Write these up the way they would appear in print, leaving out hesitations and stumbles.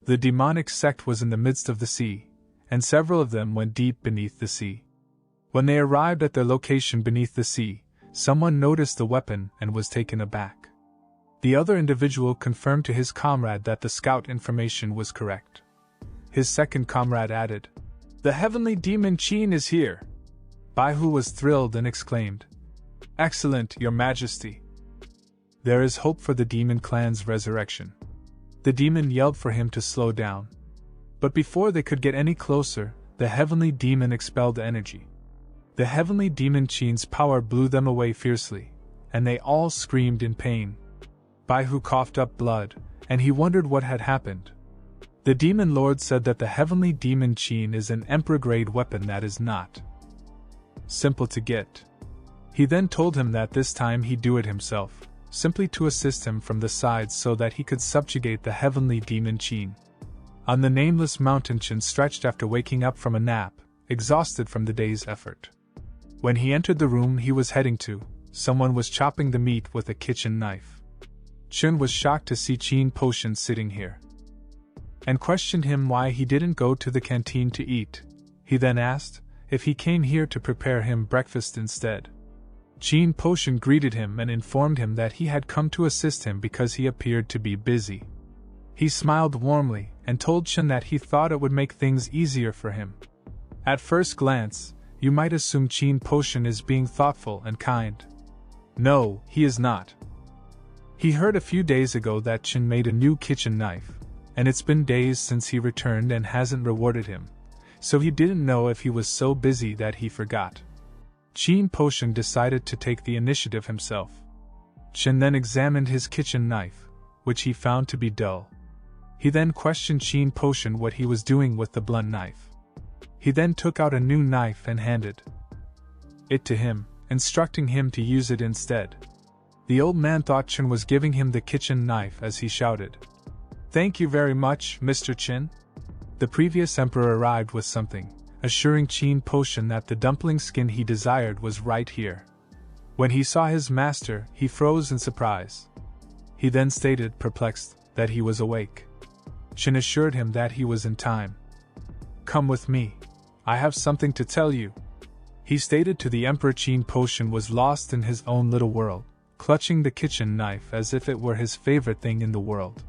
The demonic sect was in the midst of the sea, and several of them went deep beneath the sea. When they arrived at their location beneath the sea, someone noticed the weapon and was taken aback. The other individual confirmed to his comrade that the scout information was correct. His second comrade added, "The heavenly demon Qin is here." Baihu was thrilled and exclaimed, "Excellent, Your Majesty. There is hope for the demon clan's resurrection." The demon yelled for him to slow down. But before they could get any closer, the heavenly demon expelled energy. The heavenly demon Qin's power blew them away fiercely, and they all screamed in pain. Baihu coughed up blood, and he wondered what had happened. The demon lord said that the heavenly demon Qin is an emperor-grade weapon that is not simple to get. He then told him that this time he'd do it himself, simply to assist him from the sides so that he could subjugate the heavenly demon Qin. On the nameless mountain, Qin stretched after waking up from a nap, exhausted from the day's effort. When he entered the room he was heading to, someone was chopping the meat with a kitchen knife. Qin was shocked to see Qin Potion sitting here, and questioned him why he didn't go to the canteen to eat. He then asked if he came here to prepare him breakfast instead. Qin Potion greeted him and informed him that he had come to assist him because he appeared to be busy. He smiled warmly and told Qin that he thought it would make things easier for him. At first glance, you might assume Qin Potion is being thoughtful and kind. No, he is not. He heard a few days ago that Qin made a new kitchen knife, and it's been days since he returned and hasn't rewarded him, so he didn't know if he was so busy that he forgot. Qin Potion decided to take the initiative himself. Qin then examined his kitchen knife, which he found to be dull. He then questioned Qin Potion what he was doing with the blunt knife. He then took out a new knife and handed it to him, instructing him to use it instead. The old man thought Qin was giving him the kitchen knife as he shouted, "Thank you very much, Mr. Qin." The previous emperor arrived with something, assuring Qin Potion that the dumpling skin he desired was right here. When he saw his master, he froze in surprise. He then stated, perplexed, that he was awake. Qin assured him that he was in time. "Come with me. I have something to tell you," he stated to the emperor. Qin Potion was lost in his own little world, clutching the kitchen knife as if it were his favorite thing in the world.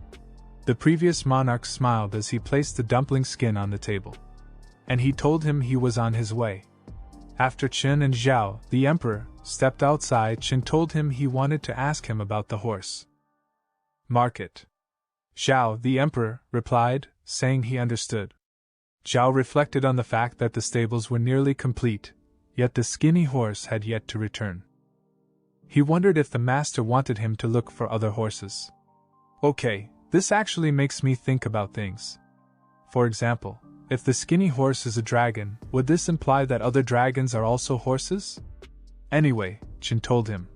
The previous monarch smiled as he placed the dumpling skin on the table, and he told him he was on his way. After Qin and Zhao, the emperor, stepped outside, Qin told him he wanted to ask him about the horse market. Zhao, the emperor, replied, saying he understood. Zhao reflected on the fact that the stables were nearly complete, yet the skinny horse had yet to return. He wondered if the master wanted him to look for other horses. Okay, this actually makes me think about things. For example, if the skinny horse is a dragon, would this imply that other dragons are also horses? Anyway, Qin told him.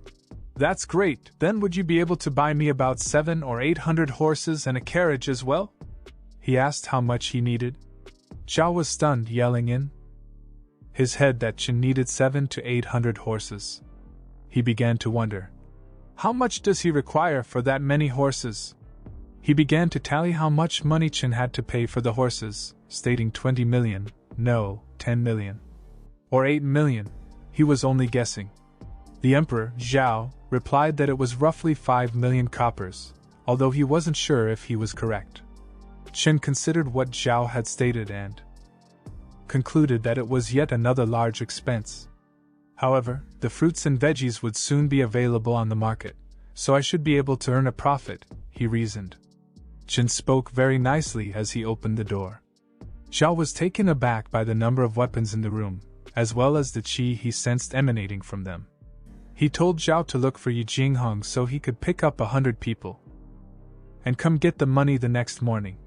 That's great, then would you be able to buy me about 700 or 800 horses and a carriage as well? He asked how much he needed. Zhao was stunned, yelling in his head that Qin needed 700 to 800 horses. He began to wonder, how much does he require for that many horses? He began to tally how much money Qin had to pay for the horses, stating 20 million, no, 10 million. Or 8 million, he was only guessing. The emperor, Zhao, replied that it was roughly 5 million coppers, although he wasn't sure if he was correct. Qin considered what Zhao had stated and concluded that it was yet another large expense. However, the fruits and veggies would soon be available on the market, so I should be able to earn a profit, he reasoned. Qin spoke very nicely as he opened the door. Zhao was taken aback by the number of weapons in the room, as well as the qi he sensed emanating from them. He told Zhao to look for Yi Jingheng so he could pick up 100 people and come get the money the next morning.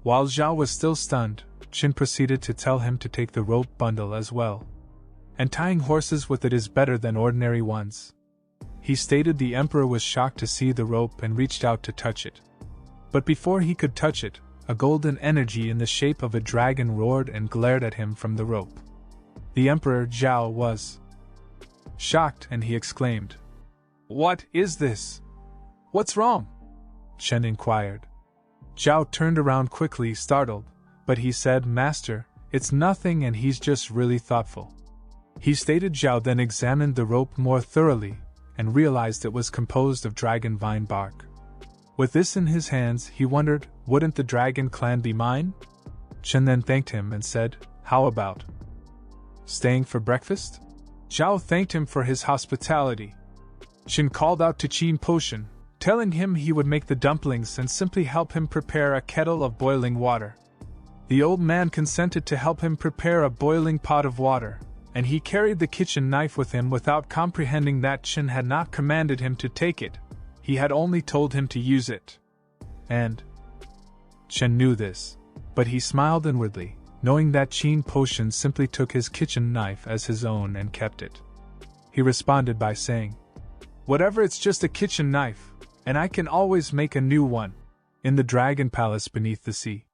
While Zhao was still stunned, Qin proceeded to tell him to take the rope bundle as well. And tying horses with it is better than ordinary ones. He stated the emperor was shocked to see the rope and reached out to touch it. But before he could touch it, a golden energy in the shape of a dragon roared and glared at him from the rope. The emperor, Zhao, was shocked and he exclaimed, "What is this? What's wrong?" Qin inquired. Zhao turned around quickly, startled, but he said, "Master, it's nothing and he's just really thoughtful." He stated. Zhao then examined the rope more thoroughly and realized it was composed of dragon vine bark. With this in his hands, he wondered, wouldn't the dragon clan be mine? Chen then thanked him and said, "How about staying for breakfast?" Zhao thanked him for his hospitality. Chen called out to Qin Potion, telling him he would make the dumplings and simply help him prepare a kettle of boiling water. The old man consented to help him prepare a boiling pot of water, and he carried the kitchen knife with him without comprehending that Chen had not commanded him to take it. He had only told him to use it. And Chen knew this, but he smiled inwardly, knowing that Qin Potion simply took his kitchen knife as his own and kept it. He responded by saying, "Whatever, it's just a kitchen knife, and I can always make a new one." In the dragon palace beneath the sea,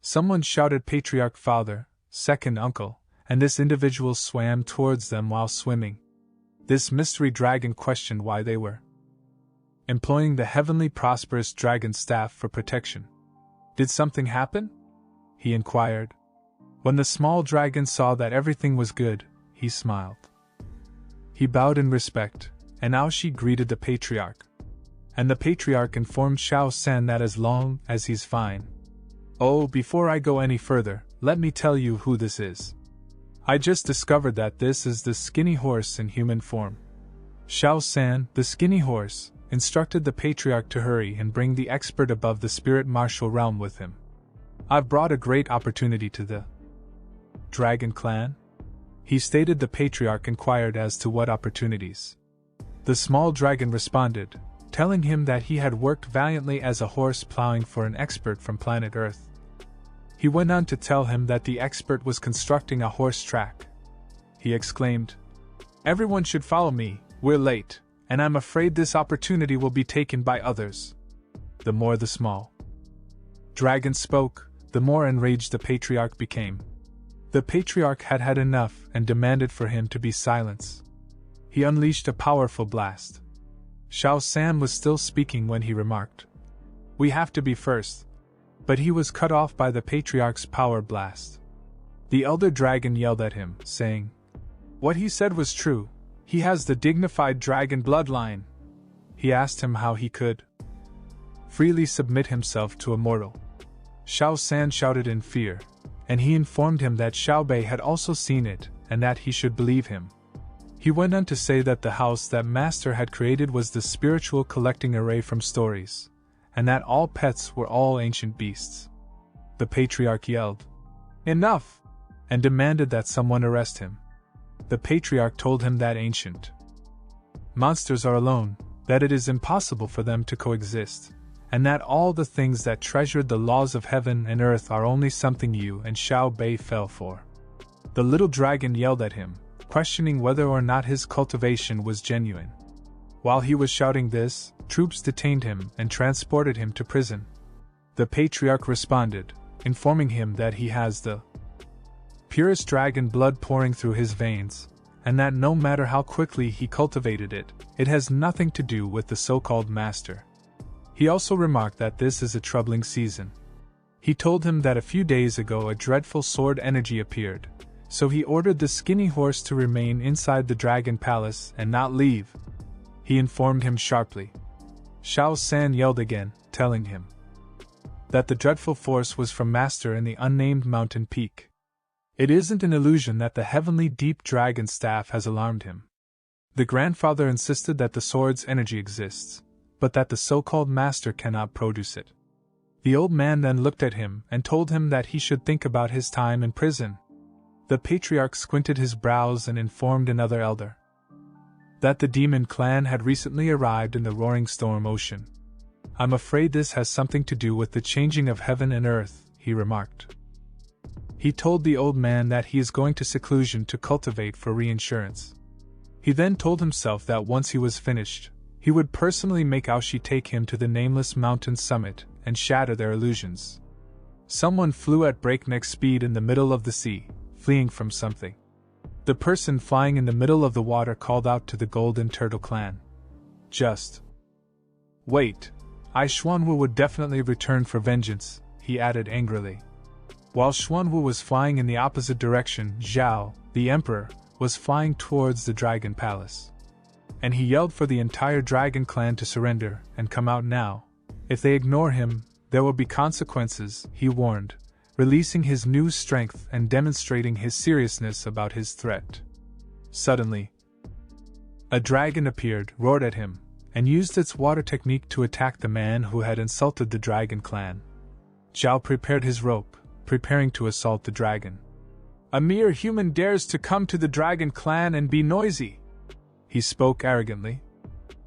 someone shouted Patriarch Father, second uncle, and this individual swam towards them while swimming. This mystery dragon questioned why they were employing the heavenly prosperous dragon staff for protection. "Did something happen?" he inquired. When the small dragon saw that everything was good, he smiled. He bowed in respect, and now she greeted the patriarch. And the patriarch informed Xiao San that as long as he's fine. "Oh, before I go any further, let me tell you who this is. I just discovered that this is the skinny horse in human form." Xiao San, the skinny horse, instructed the patriarch to hurry and bring the expert above the spirit martial realm with him. "I've brought a great opportunity to the dragon clan," he stated. The patriarch inquired as to what opportunities. The small dragon responded, telling him that he had worked valiantly as a horse plowing for an expert from planet Earth. He went on to tell him that the expert was constructing a horse track. He exclaimed, "Everyone should follow me, we're late, and I'm afraid this opportunity will be taken by others." The more the small dragon spoke, the more enraged the patriarch became. The patriarch had had enough and demanded for him to be silenced. He unleashed a powerful blast. Xiao San was still speaking when he remarked, "We have to be first." But he was cut off by the patriarch's power blast. The elder dragon yelled at him, saying, "What he said was true. He has the dignified dragon bloodline." He asked him how he could freely submit himself to a mortal. Xiao San shouted in fear, and he informed him that Xiao Bei had also seen it, and that he should believe him. He went on to say that the house that Master had created was the spiritual collecting array from stories, and that all pets were all ancient beasts. The patriarch yelled, "Enough!" and demanded that someone arrest him. The patriarch told him that ancient monsters are alone, that it is impossible for them to coexist, and that all the things that treasured the laws of heaven and earth are only something you and Xiao Bei fell for. The little dragon yelled at him, questioning whether or not his cultivation was genuine. While he was shouting this, troops detained him and transported him to prison. The patriarch responded, informing him that he has the purest dragon blood pouring through his veins, and that no matter how quickly he cultivated it, it has nothing to do with the so-called master. He also remarked that this is a troubling season. He told him that a few days ago a dreadful sword energy appeared, so he ordered the skinny horse to remain inside the dragon palace and not leave. He informed him sharply. Xiao San yelled again, telling him that the dreadful force was from Master in the unnamed mountain peak. It isn't an illusion that the heavenly deep dragon staff has alarmed him. The grandfather insisted that the sword's energy exists, but that the so-called master cannot produce it. The old man then looked at him and told him that he should think about his time in prison. The patriarch squinted his brows and informed another elder that the demon clan had recently arrived in the roaring storm ocean. "I'm afraid this has something to do with the changing of heaven and earth," he remarked. He told the old man that he is going to seclusion to cultivate for reinsurance. He then told himself that once he was finished, he would personally make Aoshi take him to the Nameless Mountain summit and shatter their illusions. Someone flew at breakneck speed in the middle of the sea, fleeing from something. The person flying in the middle of the water called out to the Golden Turtle clan, "Just wait, Xuanwu would definitely return for vengeance, he added angrily. While Xuanwu was flying in the opposite direction, Zhao, the emperor, was flying towards the dragon palace. And he yelled for the entire dragon clan to surrender and come out now. If they ignore him, there will be consequences, he warned, releasing his new strength and demonstrating his seriousness about his threat. Suddenly, a dragon appeared, roared at him, and used its water technique to attack the man who had insulted the dragon clan. Zhao prepared his rope, preparing to assault the dragon. A mere human dares to come to the dragon clan and be noisy, he spoke arrogantly.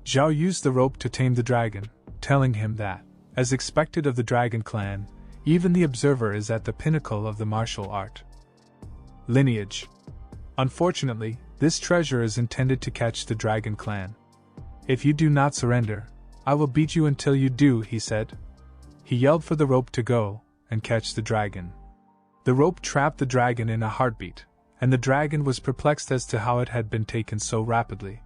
Zhao used the rope to tame the dragon, telling him that, as expected of the dragon clan, even the observer is at the pinnacle of the martial art. Lineage. Unfortunately, this treasure is intended to catch the dragon clan. If you do not surrender, I will beat you until you do, he said. He yelled for the rope to go and catch the dragon. The rope trapped the dragon in a heartbeat, and the dragon was perplexed as to how it had been taken so rapidly.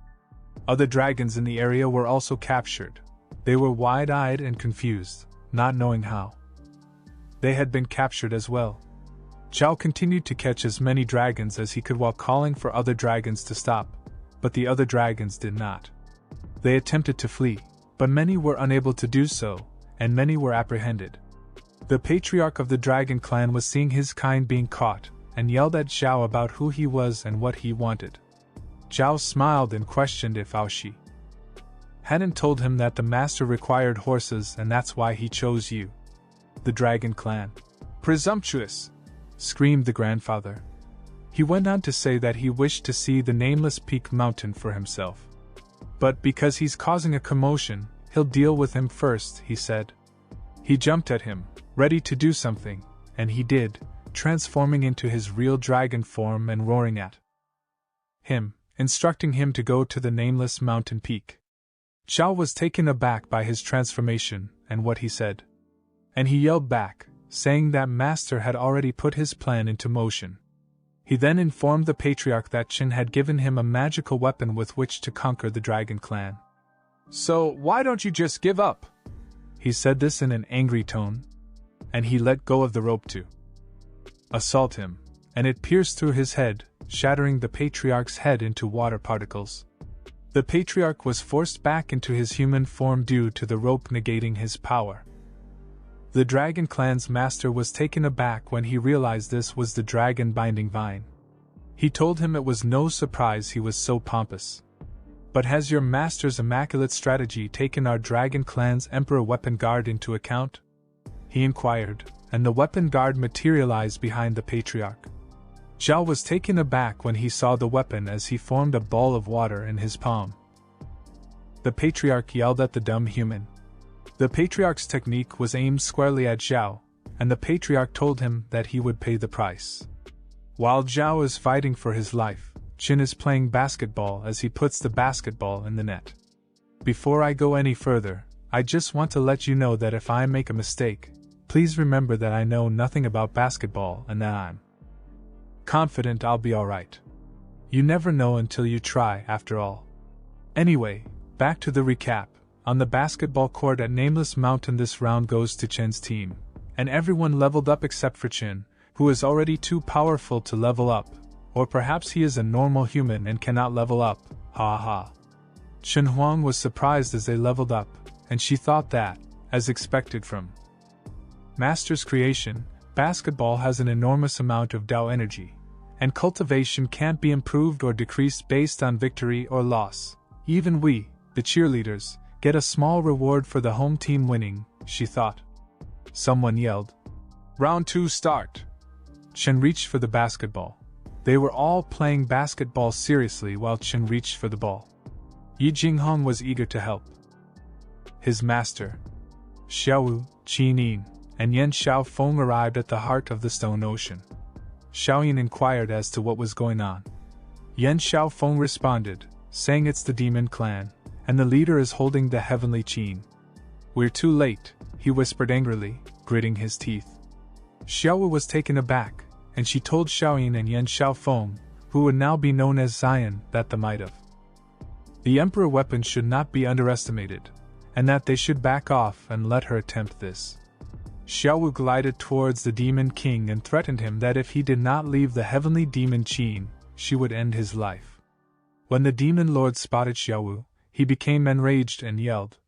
Other dragons in the area were also captured. They were wide-eyed and confused, not knowing how. They had been captured as well. Zhao continued to catch as many dragons as he could while calling for other dragons to stop, but the other dragons did not. They attempted to flee, but many were unable to do so, and many were apprehended. The patriarch of the dragon clan was seeing his kind being caught, and yelled at Zhao about who he was and what he wanted. Zhao smiled and questioned if Aoshi hadn't told him that the master required horses and that's why he chose you. The dragon clan. Presumptuous! Screamed the grandfather. He went on to say that he wished to see the Nameless Peak mountain for himself. But because he's causing a commotion, he'll deal with him first, he said. He jumped at him, ready to do something, and he did, transforming into his real dragon form and roaring at him, instructing him to go to the Nameless Mountain Peak. Zhao was taken aback by his transformation and what he said. And he yelled back, saying that Master had already put his plan into motion. He then informed the patriarch that Qin had given him a magical weapon with which to conquer the dragon clan. So, why don't you just give up? He said this in an angry tone. And he let go of the rope to assault him, and it pierced through his head, shattering the patriarch's head into water particles. The patriarch was forced back into his human form due to the rope negating his power. The dragon clan's master was taken aback when he realized this was the dragon binding vine. He told him it was no surprise he was so pompous. But has your master's immaculate strategy taken our dragon clan's emperor weapon guard into account? He inquired, and the weapon guard materialized behind the patriarch. Zhao was taken aback when he saw the weapon as he formed a ball of water in his palm. The patriarch yelled at the dumb human. The patriarch's technique was aimed squarely at Zhao, and the patriarch told him that he would pay the price. While Zhao is fighting for his life, Qin is playing basketball as he puts the basketball in the net. Before I go any further, I just want to let you know that if I make a mistake, please remember that I know nothing about basketball and that I'm confident I'll be alright. You never know until you try, after all. Anyway, back to the recap. On the basketball court at Nameless Mountain, this round goes to Chen's team, and everyone leveled up except for Chen, who is already too powerful to level up, or perhaps he is a normal human and cannot level up, ha ha. Chen Huang was surprised as they leveled up, and she thought that, as expected from Master's creation, basketball has an enormous amount of Dao energy, and cultivation can't be improved or decreased based on victory or loss. Even we, the cheerleaders, get a small reward for the home team winning, she thought. Someone yelled. Round 2 start. Chen reached for the basketball. They were all playing basketball seriously while Chen reached for the ball. Yi Jinghong was eager to help. His master, Xiaowu, Qinin, and Yan Xiaofeng arrived at the heart of the stone ocean. Xiaoyin inquired as to what was going on. Yan Xiaofeng responded, saying it's the demon clan, and the leader is holding the heavenly qin. We're too late, he whispered angrily, gritting his teeth. Xiaowu was taken aback, and she told Xiaoyin and Yan Xiaofeng, who would now be known as Zion, that the might of the emperor weapon should not be underestimated, and that they should back off and let her attempt this. Xiaowu glided towards the Demon King and threatened him that if he did not leave the heavenly demon Qin, she would end his life. When the Demon Lord spotted Xiaowu, he became enraged and yelled,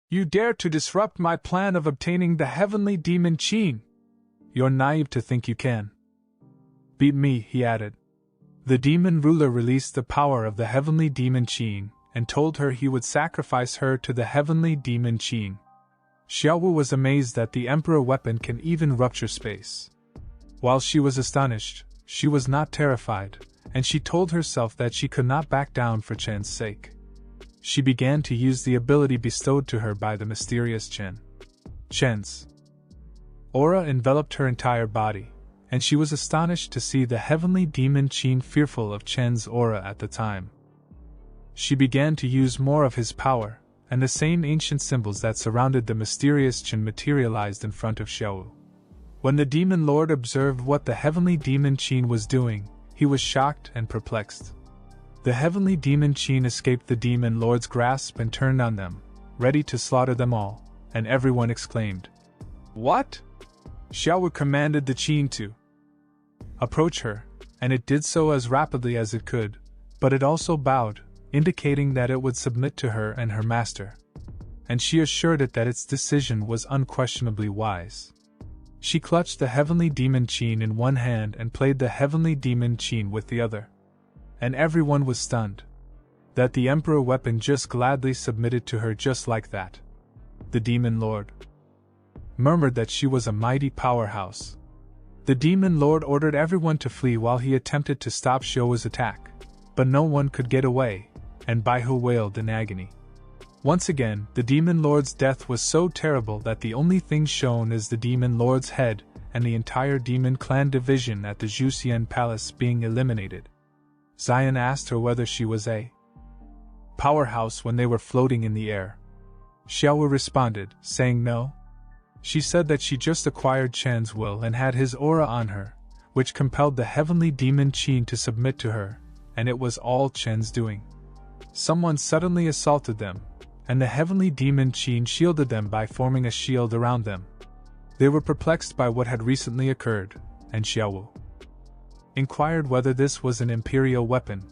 "You dare to disrupt my plan of obtaining the heavenly demon Qin! You're naive to think you can beat me," he added. The demon ruler released the power of the heavenly demon Qin and told her he would sacrifice her to the heavenly demon Qin. Xiaowu was amazed that the emperor weapon can even rupture space. While she was astonished, she was not terrified, and she told herself that she could not back down for Chen's sake. She began to use the ability bestowed to her by the mysterious Chen. Chen's aura enveloped her entire body, and she was astonished to see the heavenly demon Qin fearful of Chen's aura at the time. She began to use more of his power, and the same ancient symbols that surrounded the mysterious Chen materialized in front of Xiaowu. When the Demon Lord observed what the heavenly demon Qin was doing, he was shocked and perplexed. The heavenly demon Qin escaped the Demon Lord's grasp and turned on them, ready to slaughter them all, and everyone exclaimed, "What?" Xiaowu commanded the Qin to approach her, and it did so as rapidly as it could, but it also bowed, indicating that it would submit to her and her master. And she assured it that its decision was unquestionably wise. She clutched the heavenly demon Qin in one hand and played the heavenly demon Qin with the other. And everyone was stunned that the emperor weapon just gladly submitted to her just like that. The Demon Lord murmured that she was a mighty powerhouse. The Demon Lord ordered everyone to flee while he attempted to stop Xiaowu's attack, but no one could get away, and Baihu wailed in agony. Once again, the Demon Lord's death was so terrible that the only thing shown is the Demon Lord's head and the entire Demon Clan division at the Zhuxian Palace being eliminated. Zion asked her whether she was a powerhouse when they were floating in the air. Xiaowu responded, saying no. She said that she just acquired Chen's will and had his aura on her, which compelled the heavenly demon Qin to submit to her, and it was all Chen's doing. Someone suddenly assaulted them, and the heavenly demon Qin shielded them by forming a shield around them. They were perplexed by what had recently occurred, and Xiaowu inquired whether this was an imperial weapon.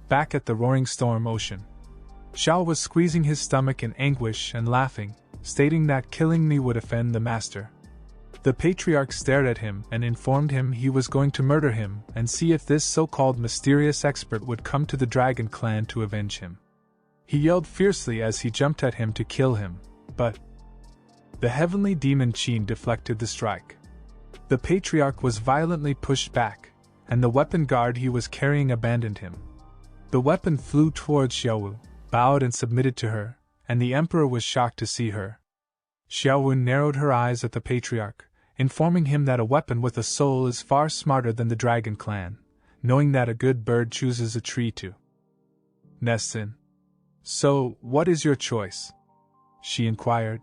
Back at the roaring storm ocean, Xiao was squeezing his stomach in anguish and laughing, stating that killing me would offend the master. The patriarch stared at him and informed him he was going to murder him and see if this so-called mysterious expert would come to the Dragon Clan to avenge him. He yelled fiercely as he jumped at him to kill him, but the heavenly demon Qin deflected the strike. The patriarch was violently pushed back, and the weapon guard he was carrying abandoned him. The weapon flew towards Xiaowu, bowed and submitted to her, and the emperor was shocked to see her. Xiaowu narrowed her eyes at the patriarch, informing him that a weapon with a soul is far smarter than the Dragon Clan, knowing that a good bird chooses a tree to nest in. "So, what is your choice?" she inquired.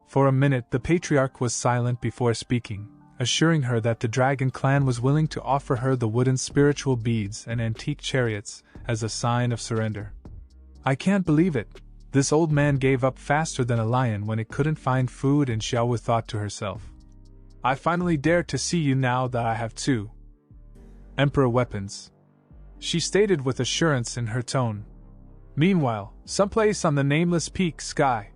For a minute the patriarch was silent before speaking, assuring her that the Dragon Clan was willing to offer her the wooden spiritual beads and antique chariots as a sign of surrender. "I can't believe it. This old man gave up faster than a lion when it couldn't find food," and Xiaowu thought to herself. "I finally dare to see you now that I have two emperor weapons," she stated with assurance in her tone. Meanwhile, someplace on the Nameless Peak sky,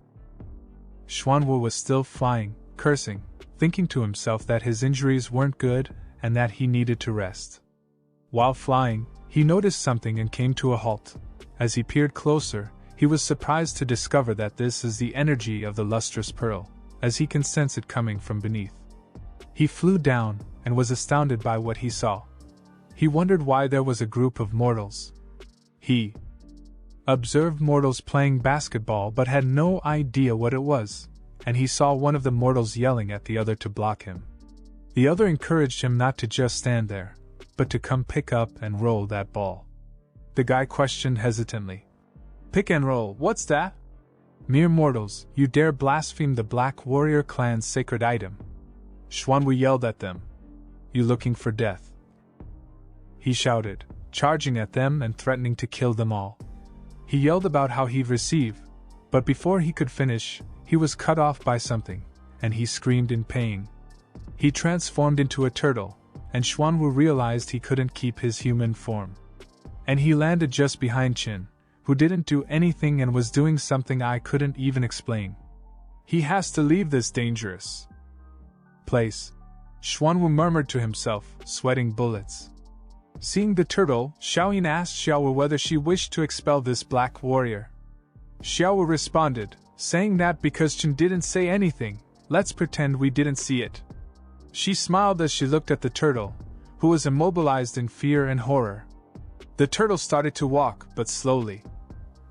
Xuanwu was still flying, cursing, thinking to himself that his injuries weren't good and that he needed to rest. While flying, he noticed something and came to a halt. As he peered closer, he was surprised to discover that this is the energy of the lustrous pearl, as he can sense it coming from beneath. He flew down and was astounded by what he saw. He wondered why there was a group of mortals. He observed mortals playing basketball but had no idea what it was, and he saw one of the mortals yelling at the other to block him. The other encouraged him not to just stand there, but to come pick up and roll that ball. The guy questioned hesitantly. "Pick and roll, what's that?" "Mere mortals, you dare blaspheme the Black Warrior clan's sacred item." Xuanwu yelled at them. "You looking for death?" he shouted, charging at them and threatening to kill them all. He yelled about how he'd receive But before he could finish, he was cut off by something, and he screamed in pain. He transformed into a turtle, and Xuanwu realized he couldn't keep his human form. And he landed just behind Qin, who didn't do anything and was doing something I couldn't even explain. He has to leave this dangerous place, Xuanwu murmured to himself, sweating bullets. Seeing the turtle, Xiaoyin asked Xiaowu whether she wished to expel this black warrior. Xiaowu responded, saying that because Qin didn't say anything, let's pretend we didn't see it. She smiled as she looked at the turtle, who was immobilized in fear and horror. The turtle started to walk, but slowly.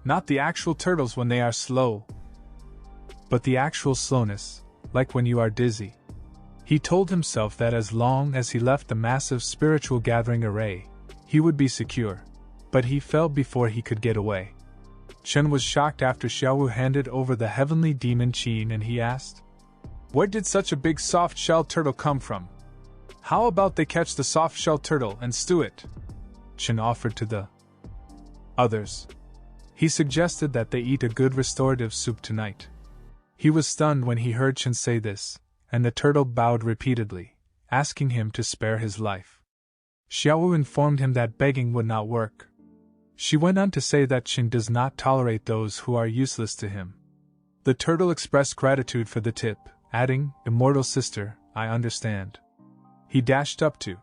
Not the actual turtles when they are slow, but the actual slowness, like when you are dizzy. He told himself that as long as he left the massive spiritual gathering array, he would be secure, but he fell before he could get away. Chen was shocked after Xiaowu handed over the heavenly demon Qin and he asked, "Where did such a big soft-shell turtle come from? How about they catch the soft-shell turtle and stew it?" Chen offered to the others. He suggested that they eat a good restorative soup tonight. He was stunned when he heard Chen say this, and the turtle bowed repeatedly, asking him to spare his life. Xiaowu informed him that begging would not work. She went on to say that Qin does not tolerate those who are useless to him. The turtle expressed gratitude for the tip, adding, "Immortal sister, I understand." He dashed up to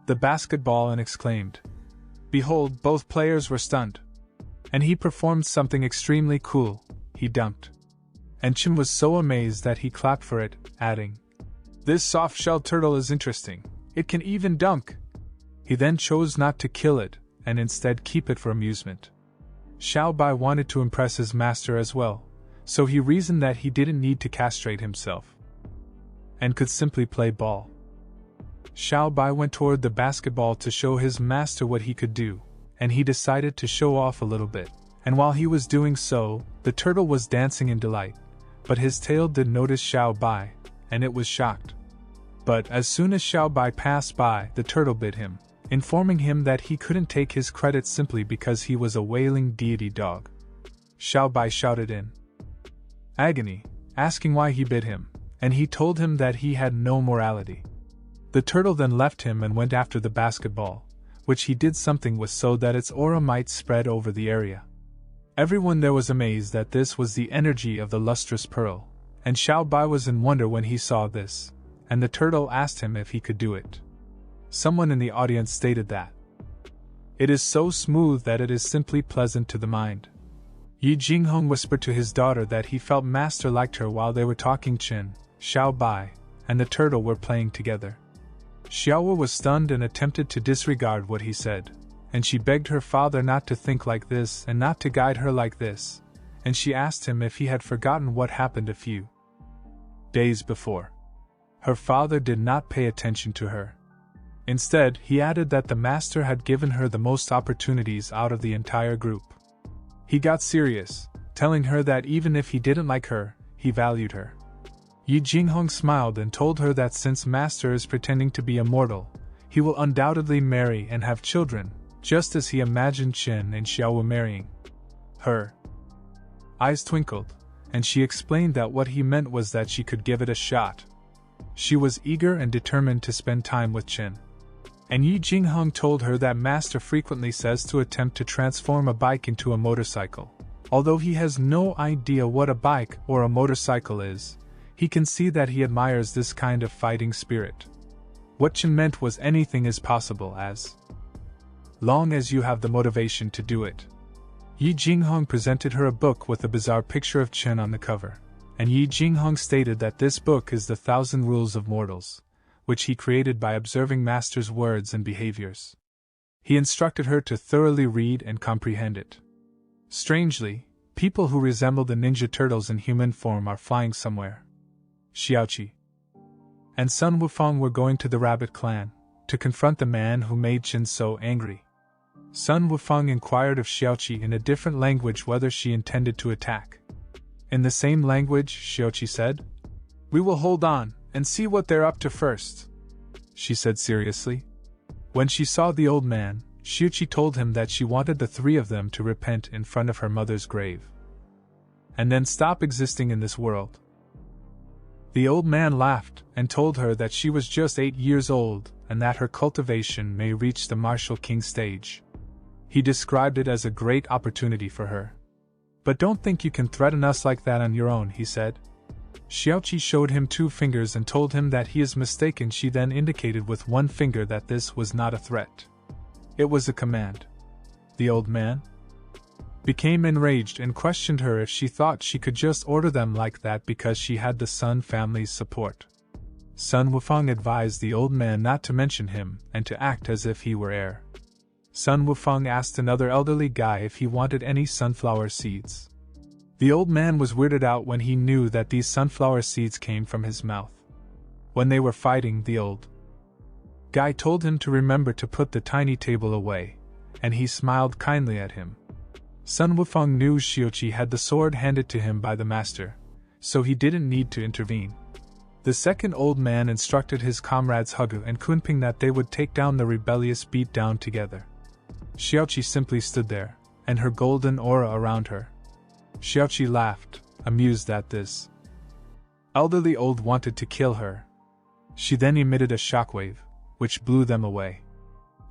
the basketball and exclaimed, "Behold, both players were stunned." And he performed something extremely cool, he dunked. And Qin was so amazed that he clapped for it, adding, "This soft-shelled turtle is interesting, it can even dunk." He then chose not to kill it, and instead keep it for amusement. Xiao Bai wanted to impress his master as well, so he reasoned that he didn't need to castrate himself, and could simply play ball. Xiao Bai went toward the basketball to show his master what he could do, and he decided to show off a little bit, and while he was doing so, the turtle was dancing in delight, but his tail did notice Xiao Bai, and it was shocked. But as soon as Xiao Bai passed by, the turtle bit him, informing him that he couldn't take his credit simply because he was a wailing deity dog. Xiao Bai shouted in agony, asking why he bit him, and he told him that he had no morality. The turtle then left him and went after the basketball, which he did something with so that its aura might spread over the area. Everyone there was amazed that this was the energy of the lustrous pearl, and Xiao Bai was in wonder when he saw this, and the turtle asked him if he could do it. Someone in the audience stated that it is so smooth that it is simply pleasant to the mind. Yi Jinghong whispered to his daughter that he felt master liked her while they were talking. Qin, Xiao Bai, and the turtle were playing together. Xiaowu was stunned and attempted to disregard what he said, and she begged her father not to think like this and not to guide her like this, and she asked him if he had forgotten what happened a few days before. Her father did not pay attention to her. Instead, he added that the master had given her the most opportunities out of the entire group. He got serious, telling her that even if he didn't like her, he valued her. Yi Jinghong smiled and told her that since master is pretending to be immortal, he will undoubtedly marry and have children, just as he imagined Qin and Xiaowu marrying. Her eyes twinkled, and she explained that what he meant was that she could give it a shot. She was eager and determined to spend time with Qin. And Yi Jinghong told her that master frequently says to attempt to transform a bike into a motorcycle. Although he has no idea what a bike or a motorcycle is, he can see that he admires this kind of fighting spirit. What Qin meant was anything is possible as long as you have the motivation to do it. Yi Jinghong presented her a book with a bizarre picture of Qin on the cover, and Yi Jinghong stated that this book is the 1,000 Rules of Mortals, which he created by observing master's words and behaviors. He instructed her to thoroughly read and comprehend it. Strangely, people who resemble the ninja turtles in human form are flying somewhere. Xiaoqi and Sun Wufang were going to the Rabbit Clan, to confront the man who made Qin so angry. Sun Wufang inquired of Xiaoqi in a different language whether she intended to attack. In the same language, Xiaoqi said, "We will hold on and see what they're up to first," she said seriously. When she saw the old man, Xiaoqi told him that she wanted the three of them to repent in front of her mother's grave. and then stop existing in this world. The old man laughed and told her that she was just 8 years old and that her cultivation may reach the martial king stage. He described it as a great opportunity for her. But don't think you can threaten us like that on your own, he said. Xiaoqi showed him 2 fingers and told him that he is mistaken. She then indicated with 1 finger that this was not a threat. It was a command. The old man became enraged and questioned her if she thought she could just order them like that because she had the Sun family's support. Sun Wufeng advised the old man not to mention him and to act as if he were heir. Sun Wufeng asked another elderly guy if he wanted any sunflower seeds. The old man was weirded out when he knew that these sunflower seeds came from his mouth. When they were fighting, the old guy told him to remember to put the tiny table away, and he smiled kindly at him. Sun Wufeng knew Xiaoqi had the sword handed to him by the master, so he didn't need to intervene. The second old man instructed his comrades Hugu and Kunping that they would take down the rebellious beat-down together. Xiaoqi simply stood there, and her golden aura around her. Xiaoqi laughed, amused at this. Elderly old wanted to kill her. She then emitted a shockwave, which blew them away.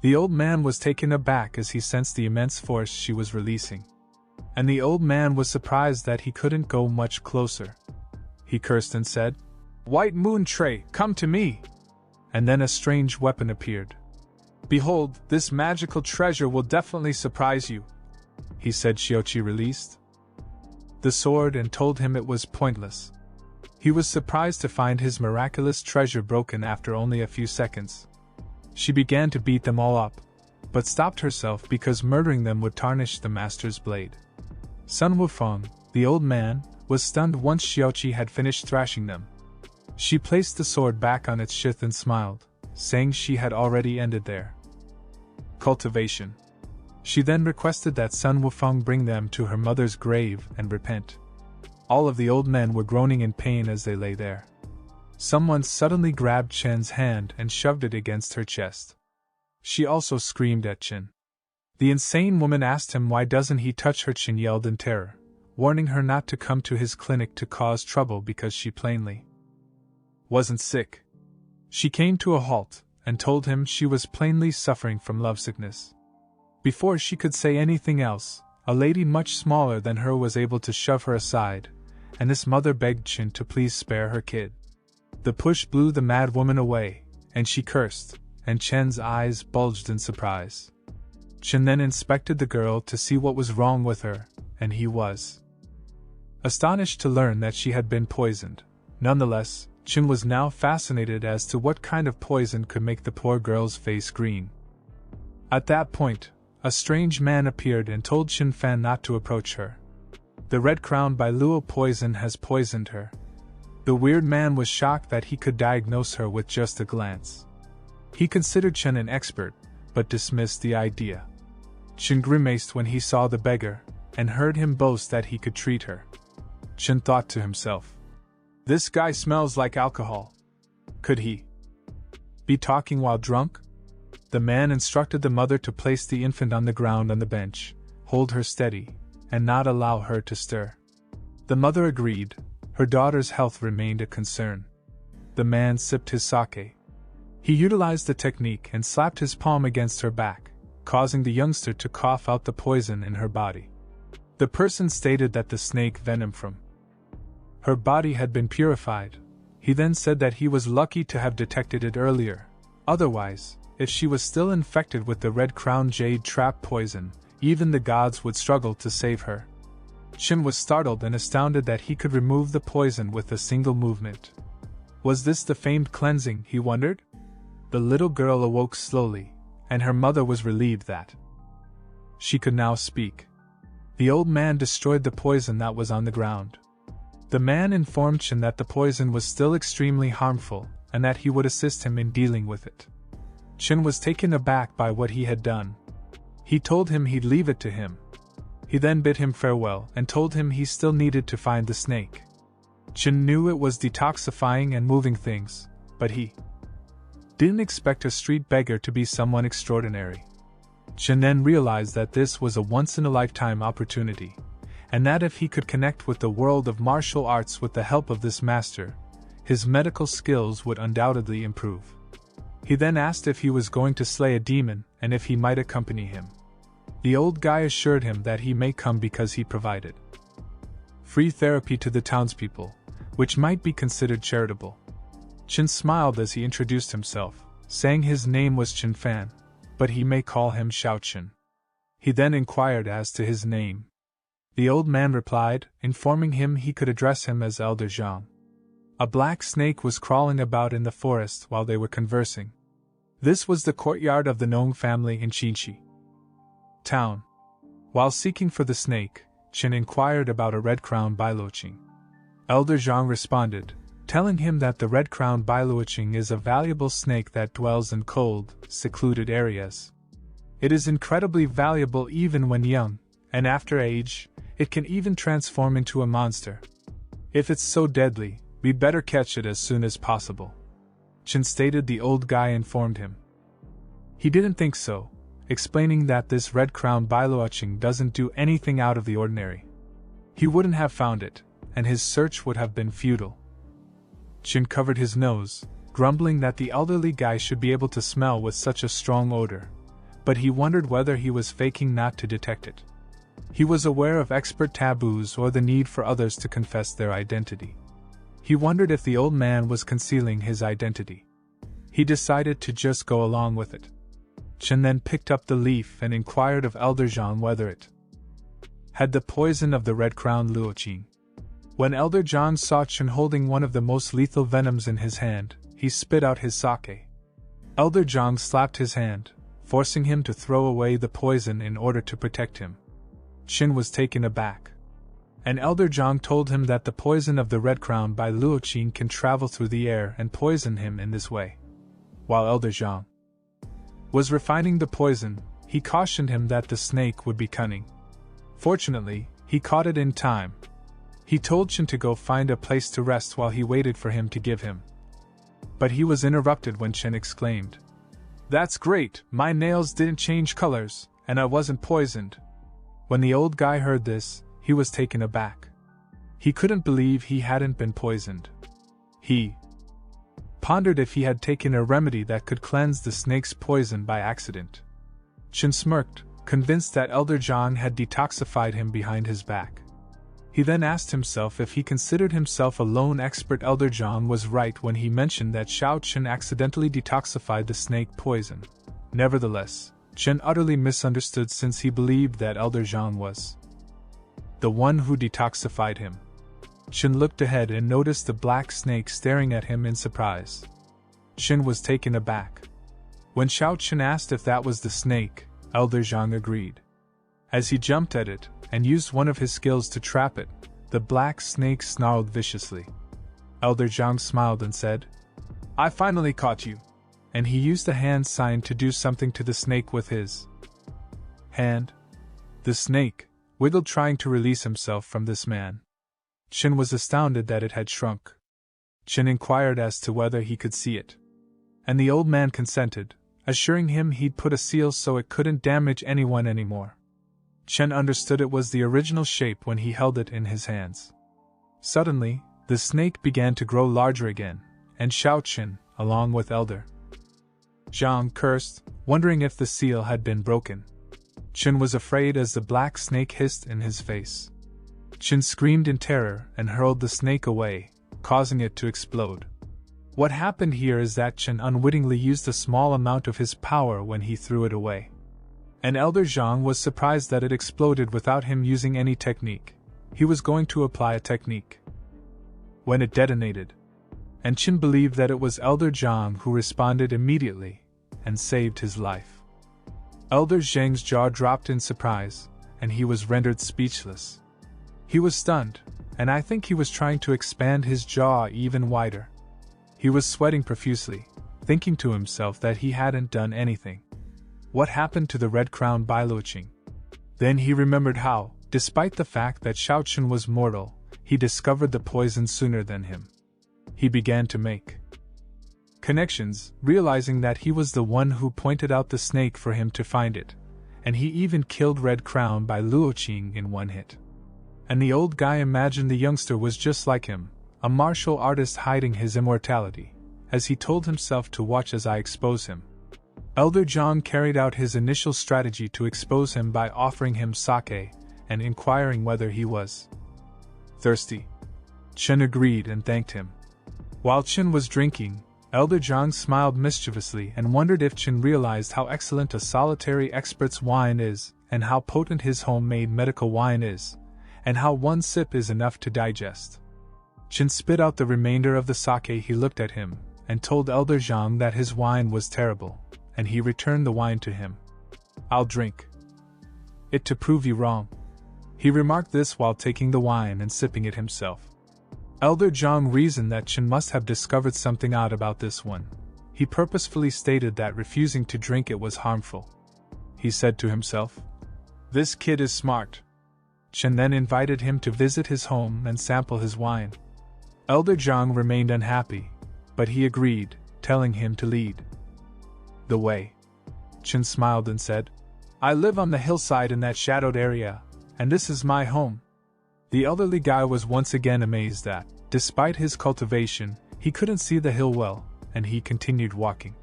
The old man was taken aback as he sensed the immense force she was releasing. And the old man was surprised that he couldn't go much closer. He cursed and said, "White Moon Tray, come to me!" And then a strange weapon appeared. "Behold, this magical treasure will definitely surprise you," he said. Xiaoqi released the sword and told him it was pointless. He was surprised to find his miraculous treasure broken after only a few seconds. She began to beat them all up, but stopped herself because murdering them would tarnish the master's blade. Sun Wufeng, the old man, was stunned once Xiaoqi had finished thrashing them. She placed the sword back on its sheath and smiled, saying she had already ended their cultivation. She then requested that Sun Wufeng bring them to her mother's grave and repent. All of the old men were groaning in pain as they lay there. Someone suddenly grabbed Chen's hand and shoved it against her chest. She also screamed at Chen. The insane woman asked him why doesn't he touch her. Chen yelled in terror, warning her not to come to his clinic to cause trouble because she plainly wasn't sick. She came to a halt and told him she was plainly suffering from lovesickness. Before she could say anything else, a lady much smaller than her was able to shove her aside, and this mother begged Chen to please spare her kid. The push blew the mad woman away, and she cursed, and Chen's eyes bulged in surprise. Chen then inspected the girl to see what was wrong with her, and he was astonished to learn that she had been poisoned. Nonetheless, Chen was now fascinated as to what kind of poison could make the poor girl's face green. At that point, a strange man appeared and told Chen Fan not to approach her. The red crown by Luo poison has poisoned her. The weird man was shocked that he could diagnose her with just a glance. He considered Chen an expert, but dismissed the idea. Chen grimaced when he saw the beggar, and heard him boast that he could treat her. Chen thought to himself, "This guy smells like alcohol. Could he be talking while drunk?" The man instructed the mother to place the infant on the ground on the bench, hold her steady, and not allow her to stir. The mother agreed. Her daughter's health remained a concern. The man sipped his sake. He utilized the technique and slapped his palm against her back, causing the youngster to cough out the poison in her body. The person stated that the snake venom from her body had been purified. He then said that he was lucky to have detected it earlier. Otherwise, if she was still infected with the red crown jade trap poison, even the gods would struggle to save her. Chen was startled and astounded that he could remove the poison with a single movement. Was this the famed cleansing, he wondered? The little girl awoke slowly, and her mother was relieved that she could now speak. The old man destroyed the poison that was on the ground. The man informed Chen that the poison was still extremely harmful, and that he would assist him in dealing with it. Chen was taken aback by what he had done. He told him he'd leave it to him. He then bid him farewell and told him he still needed to find the snake. Chen knew it was detoxifying and moving things, but he didn't expect a street beggar to be someone extraordinary. Chen then realized that this was a once-in-a-lifetime opportunity, and that if he could connect with the world of martial arts with the help of this master, his medical skills would undoubtedly improve. He then asked if he was going to slay a demon and if he might accompany him. The old guy assured him that he may come because he provided free therapy to the townspeople, which might be considered charitable. Chen smiled as he introduced himself, saying his name was Chen Fan, but he may call him Xiao Chen. He then inquired as to his name. The old man replied, informing him he could address him as Elder Zhang. A black snake was crawling about in the forest while they were conversing. This was the courtyard of the Nong family in Qinxi town. While seeking for the snake, Chen inquired about a red-crowned bailuoqing. Elder Zhang responded, telling him that the red-crowned bailuoqing is a valuable snake that dwells in cold, secluded areas. It is incredibly valuable even when young, and after age, it can even transform into a monster. If it's so deadly, we better catch it as soon as possible. Chen stated. The old guy informed him he didn't think so, explaining that this red-crowned bailuoqing doesn't do anything out of the ordinary. He wouldn't have found it, and his search would have been futile. Chen covered his nose, grumbling that the elderly guy should be able to smell with such a strong odor, but he wondered whether he was faking not to detect it. He was aware of expert taboos or the need for others to confess their identity. He wondered if the old man was concealing his identity. He decided to just go along with it. Chen then picked up the leaf and inquired of Elder Zhang whether it had the poison of the red-crowned luoqing. When Elder Zhang saw Chen holding one of the most lethal venoms in his hand, he spit out his sake. Elder Zhang slapped his hand, forcing him to throw away the poison in order to protect him. Chen was taken aback. And Elder Zhang told him that the poison of the red-crowned bailuoqing can travel through the air and poison him in this way. While Elder Zhang was refining the poison, he cautioned him that the snake would be cunning. Fortunately, he caught it in time. He told Chen to go find a place to rest while he waited for him to give him. But he was interrupted when Chen exclaimed, "That's great, my nails didn't change colors, and I wasn't poisoned." When the old guy heard this, he was taken aback. He couldn't believe he hadn't been poisoned. He pondered if he had taken a remedy that could cleanse the snake's poison by accident. Chen smirked, convinced that Elder Zhang had detoxified him behind his back. He then asked himself if he considered himself a lone expert. Elder Zhang was right when he mentioned that Xiao Chen accidentally detoxified the snake poison. Nevertheless, Chen utterly misunderstood since he believed that Elder Zhang was the one who detoxified him. Chen looked ahead and noticed the black snake staring at him in surprise. Chen was taken aback. When Xiao Chen asked if that was the snake, Elder Zhang agreed. As he jumped at it and used one of his skills to trap it, the black snake snarled viciously. Elder Zhang smiled and said, "I finally caught you." And he used a hand sign to do something to the snake with his hand. The snake wiggled, trying to release himself from this man. Chen was astounded that it had shrunk. Chen inquired as to whether he could see it. And the old man consented, assuring him he'd put a seal so it couldn't damage anyone anymore. Chen understood it was the original shape when he held it in his hands. Suddenly, the snake began to grow larger again, and Xiao Chen, along with Elder Zhang, cursed, wondering if the seal had been broken. Chen was afraid as the black snake hissed in his face. Chen screamed in terror and hurled the snake away, causing it to explode. What happened here is that Chen unwittingly used a small amount of his power when he threw it away. And Elder Zhang was surprised that it exploded without him using any technique. He was going to apply a technique when it detonated. And Chen believed that it was Elder Zhang who responded immediately and saved his life. Elder Zhang's jaw dropped in surprise, and he was rendered speechless. He was stunned, and I think he was trying to expand his jaw even wider. He was sweating profusely, thinking to himself that he hadn't done anything. What happened to the red-crowned bailuoqing? Then he remembered how, despite the fact that Xiao Chen was mortal, he discovered the poison sooner than him. He began to make connections, realizing that he was the one who pointed out the snake for him to find it, and he even killed Red Crown by luoqing in one hit. and the old guy imagined the youngster was just like him, a martial artist hiding his immortality, as he told himself to watch as I expose him. Elder John carried out his initial strategy to expose him by offering him sake and inquiring whether he was thirsty. Chen agreed and thanked him. While Chen was drinking, Elder John smiled mischievously and wondered if Chen realized how excellent a solitary expert's wine is, and how potent his homemade medical wine is, and how one sip is enough to digest. Chen spit out the remainder of the sake. He looked at him, and told Elder Zhang that his wine was terrible, and he returned the wine to him. "I'll drink it to prove you wrong." He remarked this while taking the wine and sipping it himself. Elder Zhang reasoned that Chen must have discovered something odd about this one. He purposefully stated that refusing to drink it was harmful. He said to himself, "This kid is smart." Chen then invited him to visit his home and sample his wine. Elder Zhang remained unhappy, but he agreed, telling him to lead the way. Chen smiled and said, "I live on the hillside in that shadowed area, and this is my home." The elderly guy was once again amazed that, despite his cultivation, he couldn't see the hill well, and he continued walking.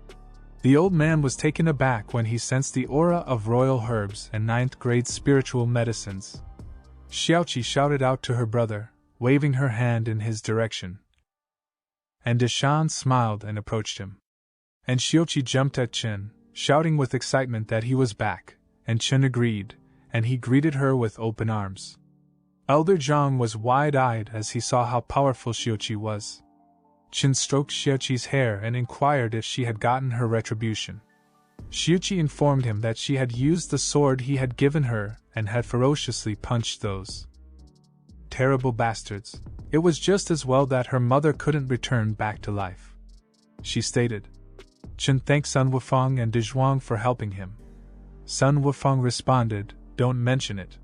The old man was taken aback when he sensed the aura of royal herbs and ninth-grade spiritual medicines. Xiaoqi shouted out to her brother, waving her hand in his direction. And Deshan smiled and approached him. And Xiaoqi jumped at Chen, shouting with excitement that he was back, and Chen agreed, and he greeted her with open arms. Elder Zhang was wide-eyed as he saw how powerful Xiaoqi was. Chen stroked Xiaoqi's hair and inquired if she had gotten her retribution. Xiaoqi informed him that she had used the sword he had given her and had ferociously punched those terrible bastards. It was just as well that her mother couldn't return back to life. She stated. Chen thanked Sun Wufeng and Dezhuang for helping him. Sun Wufeng responded, "Don't mention it."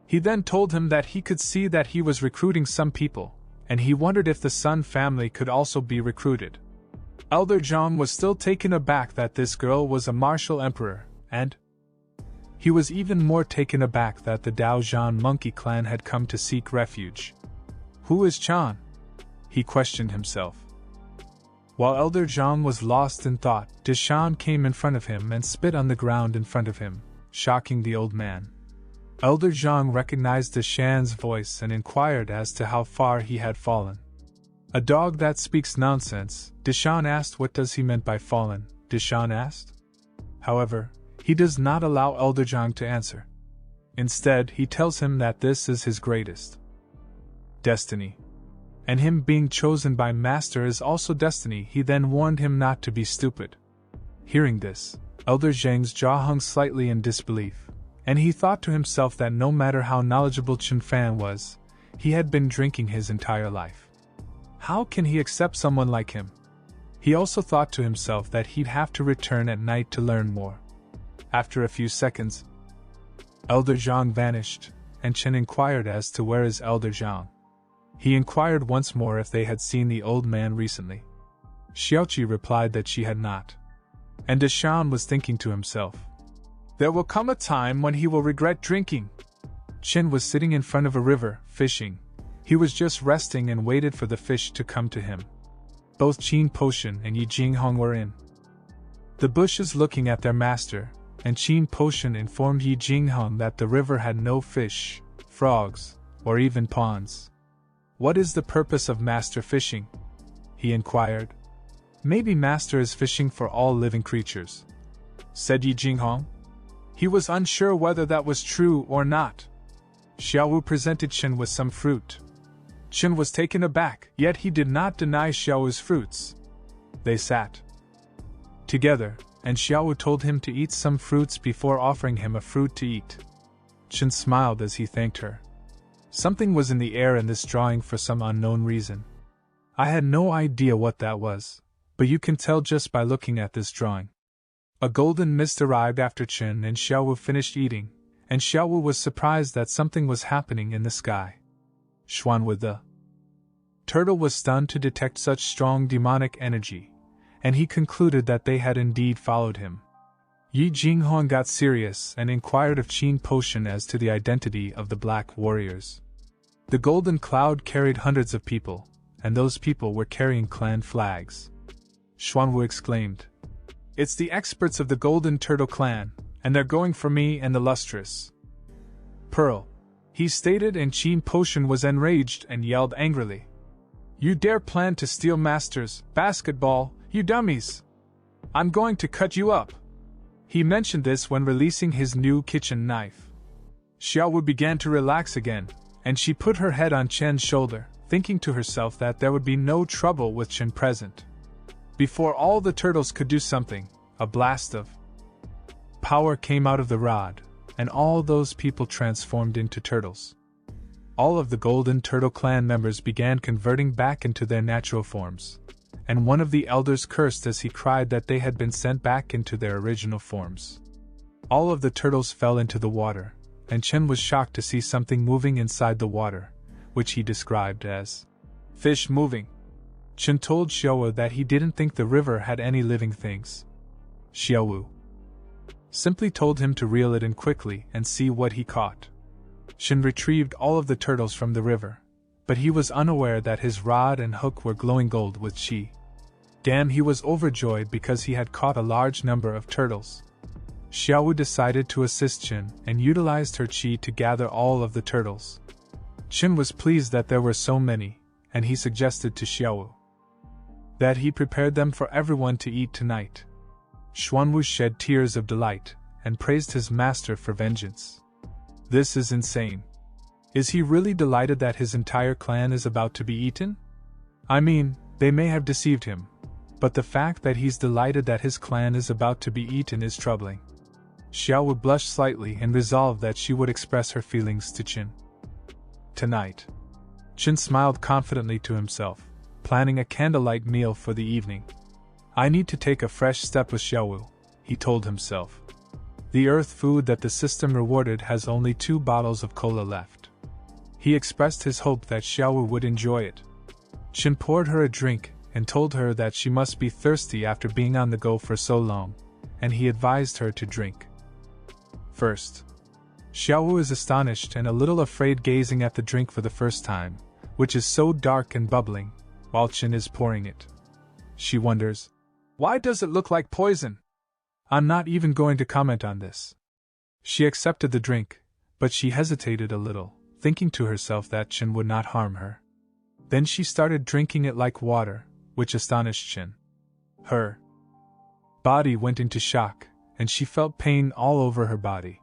He then told him that he could see that he was recruiting some people, and he wondered if the Sun family could also be recruited. Elder Zhang was still taken aback that this girl was a martial emperor, and he was even more taken aback that the Daozhan monkey clan had come to seek refuge. "Who is Chan?" he questioned himself. While Elder Zhang was lost in thought, Deshan came in front of him and spit on the ground in front of him, shocking the old man. Elder Zhang recognized Deshan's voice and inquired as to how far he had fallen. "A dog that speaks nonsense," Deshan asked. "What does he mean by fallen?" Deshan asked. However, he does not allow Elder Zhang to answer. Instead, he tells him that this is his greatest destiny, and him being chosen by Master is also destiny. He then warned him not to be stupid. Hearing this, Elder Zhang's jaw hung slightly in disbelief, and he thought to himself that no matter how knowledgeable Chen Fan was, he had been drinking his entire life. How can he accept someone like him? He also thought to himself that he'd have to return at night to learn more. After a few seconds, Elder Zhang vanished, and Chen inquired as to where is Elder Zhang. He inquired once more if they had seen the old man recently. Xiaoqi replied that she had not. And Deshan was thinking to himself, "There will come a time when he will regret drinking." Chen was sitting in front of a river, fishing. He was just resting and waited for the fish to come to him. Both Qin Potion and Yi Jinghong were in the bushes looking at their master, and Qin Potion informed Yi Jinghong that the river had no fish, frogs, or even ponds. "What is the purpose of Master fishing?" he inquired. "Maybe Master is fishing for all living creatures," said Yi Jinghong. He was unsure whether that was true or not. Xiaowu presented Chen with some fruit. Chen was taken aback, yet he did not deny Xiaowu's fruits. They sat together, and Xiaowu told him to eat some fruits before offering him a fruit to eat. Chen smiled as he thanked her. Something was in the air in this drawing for some unknown reason. I had no idea what that was, but you can tell just by looking at this drawing. A golden mist arrived after Chen and Xiaowu finished eating, and Xiaowu was surprised that something was happening in the sky. Xuan with the turtle was stunned to detect such strong demonic energy, and he concluded that they had indeed followed him. Yi Jinghong got serious and inquired of Qin Potion as to the identity of the Black Warriors. The golden cloud carried hundreds of people, and those people were carrying clan flags. Xuanwu exclaimed. It's the experts of the Golden Turtle Clan, and they're going for me and the Lustrous Pearl, he stated, and Qin Potion was enraged and yelled angrily. You dare plan to steal Master's basketball, you dummies! I'm going to cut you up! He mentioned this when releasing his new kitchen knife. Xiaowu began to relax again, and she put her head on Chen's shoulder, thinking to herself that there would be no trouble with Chen present. Before all the turtles could do something, a blast of power came out of the rod, and all those people transformed into turtles. All of the Golden Turtle Clan members began converting back into their natural forms, and one of the elders cursed as he cried that they had been sent back into their original forms. All of the turtles fell into the water, and Chen was shocked to see something moving inside the water, which he described as fish moving. Chen told Xiaowu that he didn't think the river had any living things. Xiaowu simply told him to reel it in quickly and see what he caught. Chen retrieved all of the turtles from the river, but he was unaware that his rod and hook were glowing gold with qi. Damn, he was overjoyed because he had caught a large number of turtles. Xiaowu decided to assist Chen and utilized her qi to gather all of the turtles. Chen was pleased that there were so many, and he suggested to Xiaowu that he prepared them for everyone to eat tonight. Xuanwu shed tears of delight and praised his master for vengeance. This is insane. Is he really delighted that his entire clan is about to be eaten? I mean, they may have deceived him, but the fact that he's delighted that his clan is about to be eaten is troubling. Xiaowu blushed slightly and resolved that she would express her feelings to Qin. Tonight. Qin smiled confidently to himself, planning a candlelight meal for the evening. I need to take a fresh step with Xiaowu, he told himself. The earth food that the system rewarded has only 2 bottles of cola left. He expressed his hope that Xiaowu would enjoy it. Qin poured her a drink and told her that she must be thirsty after being on the go for so long, and he advised her to drink first. Xiaowu is astonished and a little afraid gazing at the drink for the first time, which is so dark and bubbling, while Qin is pouring it. She wonders, why does it look like poison? I'm not even going to comment on this. She accepted the drink, but she hesitated a little, thinking to herself that Qin would not harm her. Then she started drinking it like water, which astonished Qin. Her body went into shock, and she felt pain all over her body.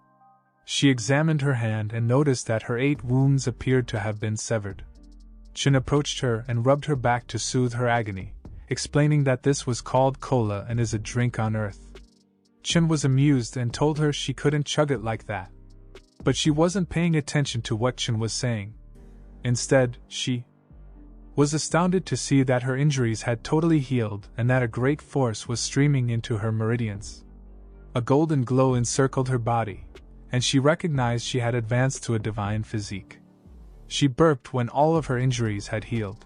She examined her hand and noticed that her 8 wounds appeared to have been severed. Qin approached her and rubbed her back to soothe her agony, explaining that this was called cola and is a drink on earth. Qin was amused and told her she couldn't chug it like that. But she wasn't paying attention to what Qin was saying. Instead, she was astounded to see that her injuries had totally healed and that a great force was streaming into her meridians. A golden glow encircled her body, and she recognized she had advanced to a divine physique. She burped when all of her injuries had healed.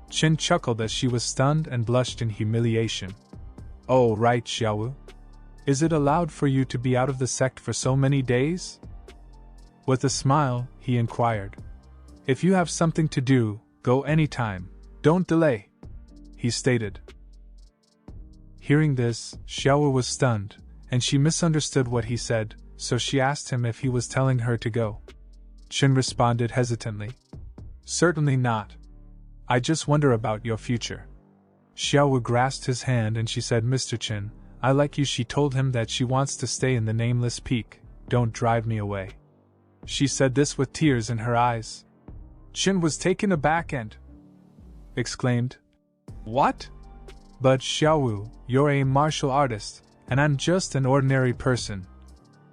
Qin chuckled as she was stunned and blushed in humiliation. Oh, right, Xiaowu. Is it allowed for you to be out of the sect for so many days? With a smile, he inquired. If you have something to do, go anytime, don't delay, he stated. Hearing this, Xiaowu was stunned, and she misunderstood what he said, so she asked him if he was telling her to go. Qin responded hesitantly. Certainly not. I just wonder about your future. Xiaowu grasped his hand and she said, Mr. Qin, I like you. She told him that she wants to stay in the Nameless Peak, don't drive me away. She said this with tears in her eyes. Qin was taken aback and exclaimed, What? But Xiaowu, you're a martial artist, and I'm just an ordinary person,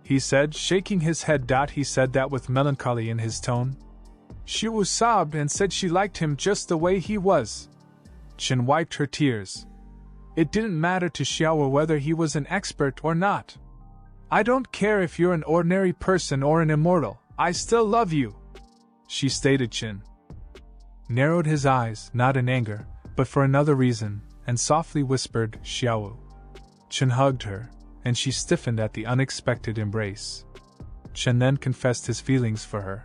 he said, shaking his head. He said that with melancholy in his tone. Xiaowu sobbed and said she liked him just the way he was. Qin wiped her tears. It didn't matter to Xiaowu whether he was an expert or not. I don't care if you're an ordinary person or an immortal, I still love you, she stated. Qin narrowed his eyes, not in anger, but for another reason, and softly whispered, Xiaowu. Qin hugged her, and she stiffened at the unexpected embrace. Qin then confessed his feelings for her.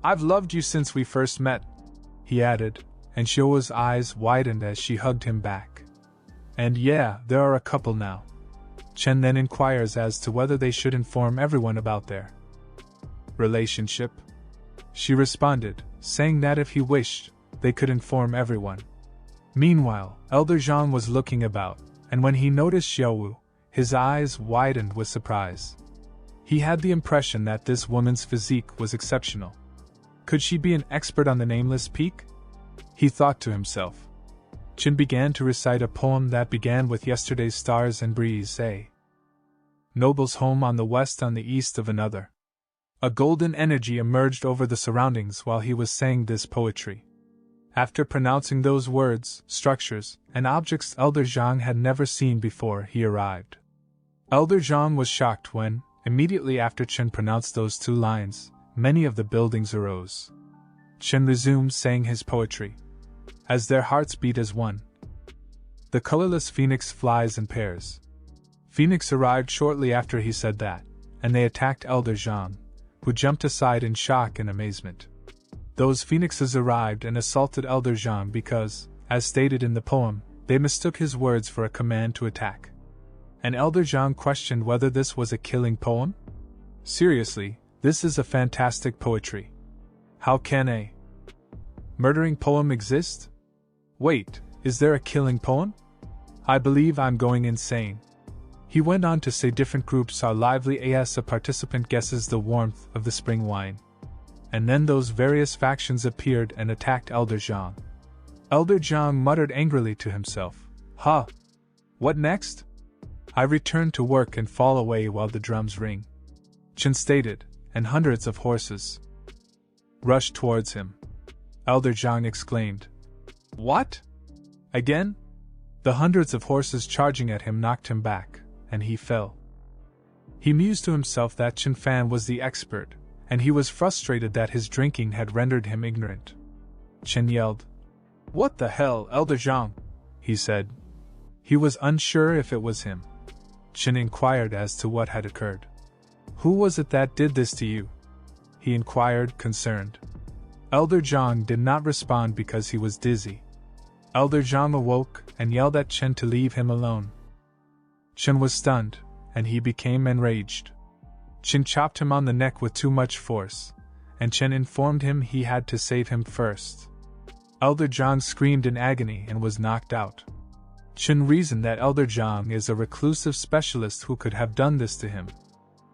I've loved you since we first met, he added, and Xiao's eyes widened as she hugged him back. And yeah, there are a couple now. Chen then inquires as to whether they should inform everyone about their relationship. She responded, saying that if he wished, they could inform everyone. Meanwhile, Elder Zhang was looking about, and when he noticed Xiaowu, his eyes widened with surprise. He had the impression that this woman's physique was exceptional. Could she be an expert on the Nameless Peak? He thought to himself. Chen began to recite a poem that began with yesterday's stars and breeze, a noble's home on the west on the east of another. A golden energy emerged over the surroundings while he was saying this poetry. After pronouncing those words, structures, and objects Elder Zhang had never seen before, he arrived. Elder Zhang was shocked when, immediately after Chen pronounced those two lines, many of the buildings arose. Chen resumed saying his poetry. As their hearts beat as one, the colorless phoenix flies in pairs. Phoenix arrived shortly after he said that, and they attacked Elder Zhang, who jumped aside in shock and amazement. Those phoenixes arrived and assaulted Elder Zhang because, as stated in the poem, they mistook his words for a command to attack. And Elder Zhang questioned whether this was a killing poem? Seriously, this is a fantastic poetry. How can a murdering poem exist? Wait, is there a killing poem? I believe I'm going insane. He went on to say different groups are lively as a participant guesses the warmth of the spring wine. And then those various factions appeared and attacked Elder Zhang. Elder Zhang muttered angrily to himself, "Huh? What next?" I return to work and fall away while the drums ring, Chen stated, and hundreds of horses rushed towards him. Elder Zhang exclaimed, "What? Again?" The hundreds of horses charging at him knocked him back, and he fell. He mused to himself that Chen Fan was the expert, and he was frustrated that his drinking had rendered him ignorant. Chen yelled, "What the hell, Elder Zhang?" he said. He was unsure if it was him. Chen inquired as to what had occurred. "Who was it that did this to you?" he inquired, concerned. Elder Zhang did not respond because he was dizzy. Elder Zhang awoke and yelled at Chen to leave him alone. Chen was stunned, and he became enraged. Chen chopped him on the neck with too much force, and Chen informed him he had to save him first. Elder Zhang screamed in agony and was knocked out. Chen reasoned that Elder Zhang is a reclusive specialist who could have done this to him.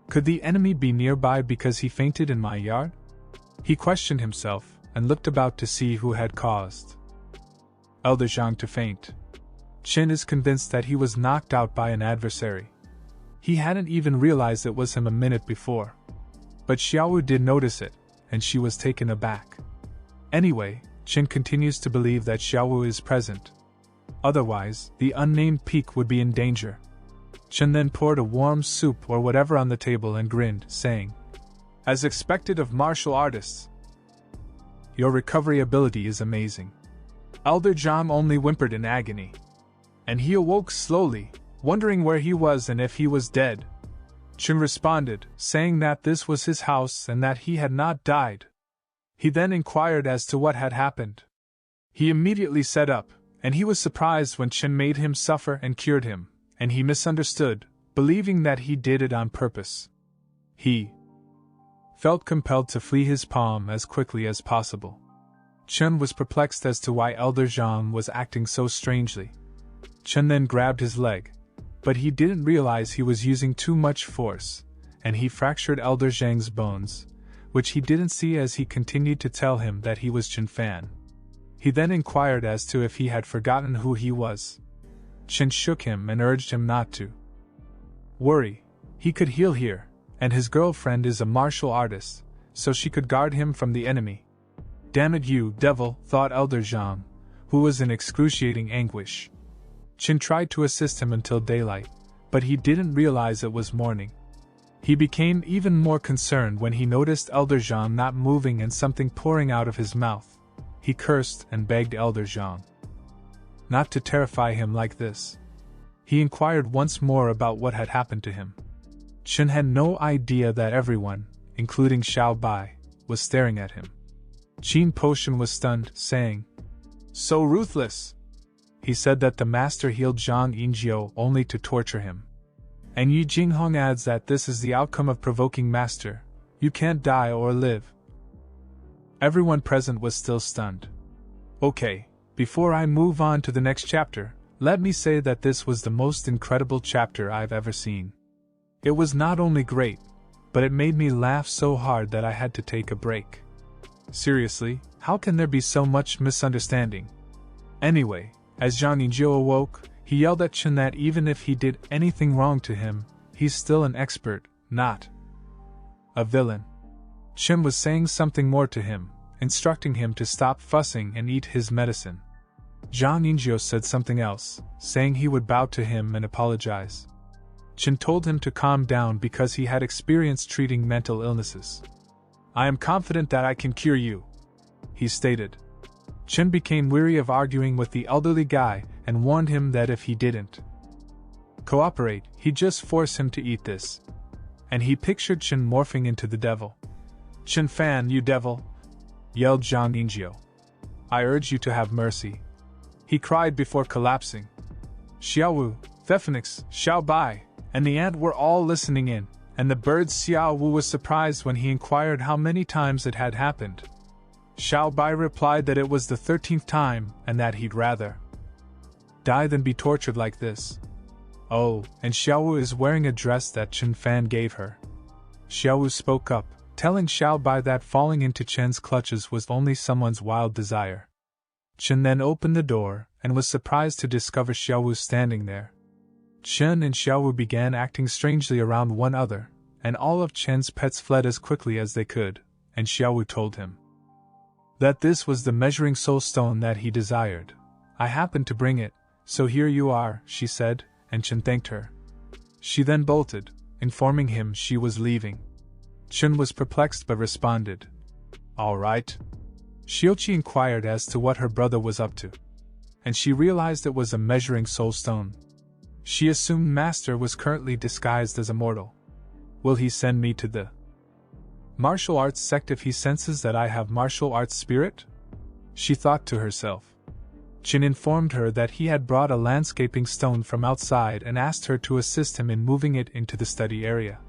Could the enemy be nearby because he fainted in my yard? He questioned himself and looked about to see who had caused Elder Zhang to faint. Chen is convinced that he was knocked out by an adversary. He hadn't even realized it was him a minute before. But Xiaowu did notice it, and she was taken aback. Anyway, Chen continues to believe that Xiaowu is present. Otherwise, the unnamed peak would be in danger. Chen then poured a warm soup or whatever on the table and grinned, saying, "As expected of martial artists, your recovery ability is amazing." Elder Zhang only whimpered in agony. And he awoke slowly, wondering where he was and if he was dead. Chen responded, saying that this was his house and that he had not died. He then inquired as to what had happened. He immediately sat up, and he was surprised when Chen made him suffer and cured him, and he misunderstood, believing that he did it on purpose. He felt compelled to flee his palm as quickly as possible. Chen was perplexed as to why Elder Zhang was acting so strangely. Chen then grabbed his leg, but he didn't realize he was using too much force, and he fractured Elder Zhang's bones, which he didn't see as he continued to tell him that he was Chen Fan. He then inquired as to if he had forgotten who he was. Chen shook him and urged him not to worry. He could heal here, and his girlfriend is a martial artist, so she could guard him from the enemy. "Damn it, you devil," thought Elder Zhang, who was in excruciating anguish. Chen tried to assist him until daylight, but he didn't realize it was morning. He became even more concerned when he noticed Elder Zhang not moving and something pouring out of his mouth. He cursed and begged Elder Zhang not to terrify him like this. He inquired once more about what had happened to him. Chen had no idea that everyone, including Xiao Bai, was staring at him. Qin Potion was stunned, saying, "So ruthless." He said that the master healed Zhang Yingjiu only to torture him. And Yi Jinghong adds that this is the outcome of provoking master. You can't die or live. Everyone present was still stunned. Okay, before I move on to the next chapter, let me say that this was the most incredible chapter I've ever seen. It was not only great, but it made me laugh so hard that I had to take a break. Seriously, how can there be so much misunderstanding? Anyway, as Zhang Yingjiu awoke, he yelled at Chen that even if he did anything wrong to him, he's still an expert, not a villain. Chen was saying something more to him, instructing him to stop fussing and eat his medicine. Zhang Yingjiu said something else, saying he would bow to him and apologize. Chen told him to calm down because he had experience treating mental illnesses. "I am confident that I can cure you," he stated. Chen became weary of arguing with the elderly guy and warned him that if he didn't cooperate, he'd just force him to eat this. And he pictured Chen morphing into the devil. "Chen Fan, you devil!" yelled Zhang Yingjiu. "I urge you to have mercy," he cried before collapsing. Xiaowu, Thephanix, Xiaobai, and the ant were all listening in, and the bird Xiaowu was surprised when he inquired how many times it had happened. Xiaobai replied that it was the 13th time and that he'd rather die than be tortured like this. Oh, and Xiaowu is wearing a dress that Chen Fan gave her. Xiaowu spoke up, telling Xiaobai that falling into Chen's clutches was only someone's wild desire. Chen then opened the door and was surprised to discover Xiaowu standing there. Chen and Xiaowu began acting strangely around one another, and all of Chen's pets fled as quickly as they could, and Xiaowu told him that this was the measuring soul stone that he desired. "I happened to bring it, so here you are," she said, and Chen thanked her. She then bolted, informing him she was leaving. Chen was perplexed but responded, "All right." Xiuqi inquired as to what her brother was up to, and she realized it was a measuring soul stone. She assumed Master was currently disguised as a mortal. "Will he send me to the martial arts sect if he senses that I have martial arts spirit?" she thought to herself. Chen informed her that he had brought a landscaping stone from outside and asked her to assist him in moving it into the study area.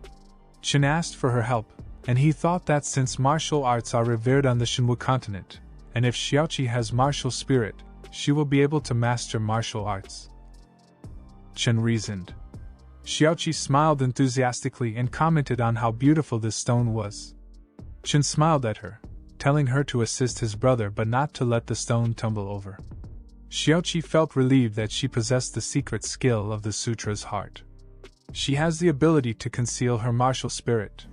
Chen asked for her help, and he thought that since martial arts are revered on the Shinwu continent, and if Xiaoqi has martial spirit, she will be able to master martial arts. Chen reasoned. Xiaoqi smiled enthusiastically and commented on how beautiful this stone was. Chen smiled at her, telling her to assist his brother but not to let the stone tumble over. Xiaoqi felt relieved that she possessed the secret skill of the sutra's heart. She has the ability to conceal her martial spirit.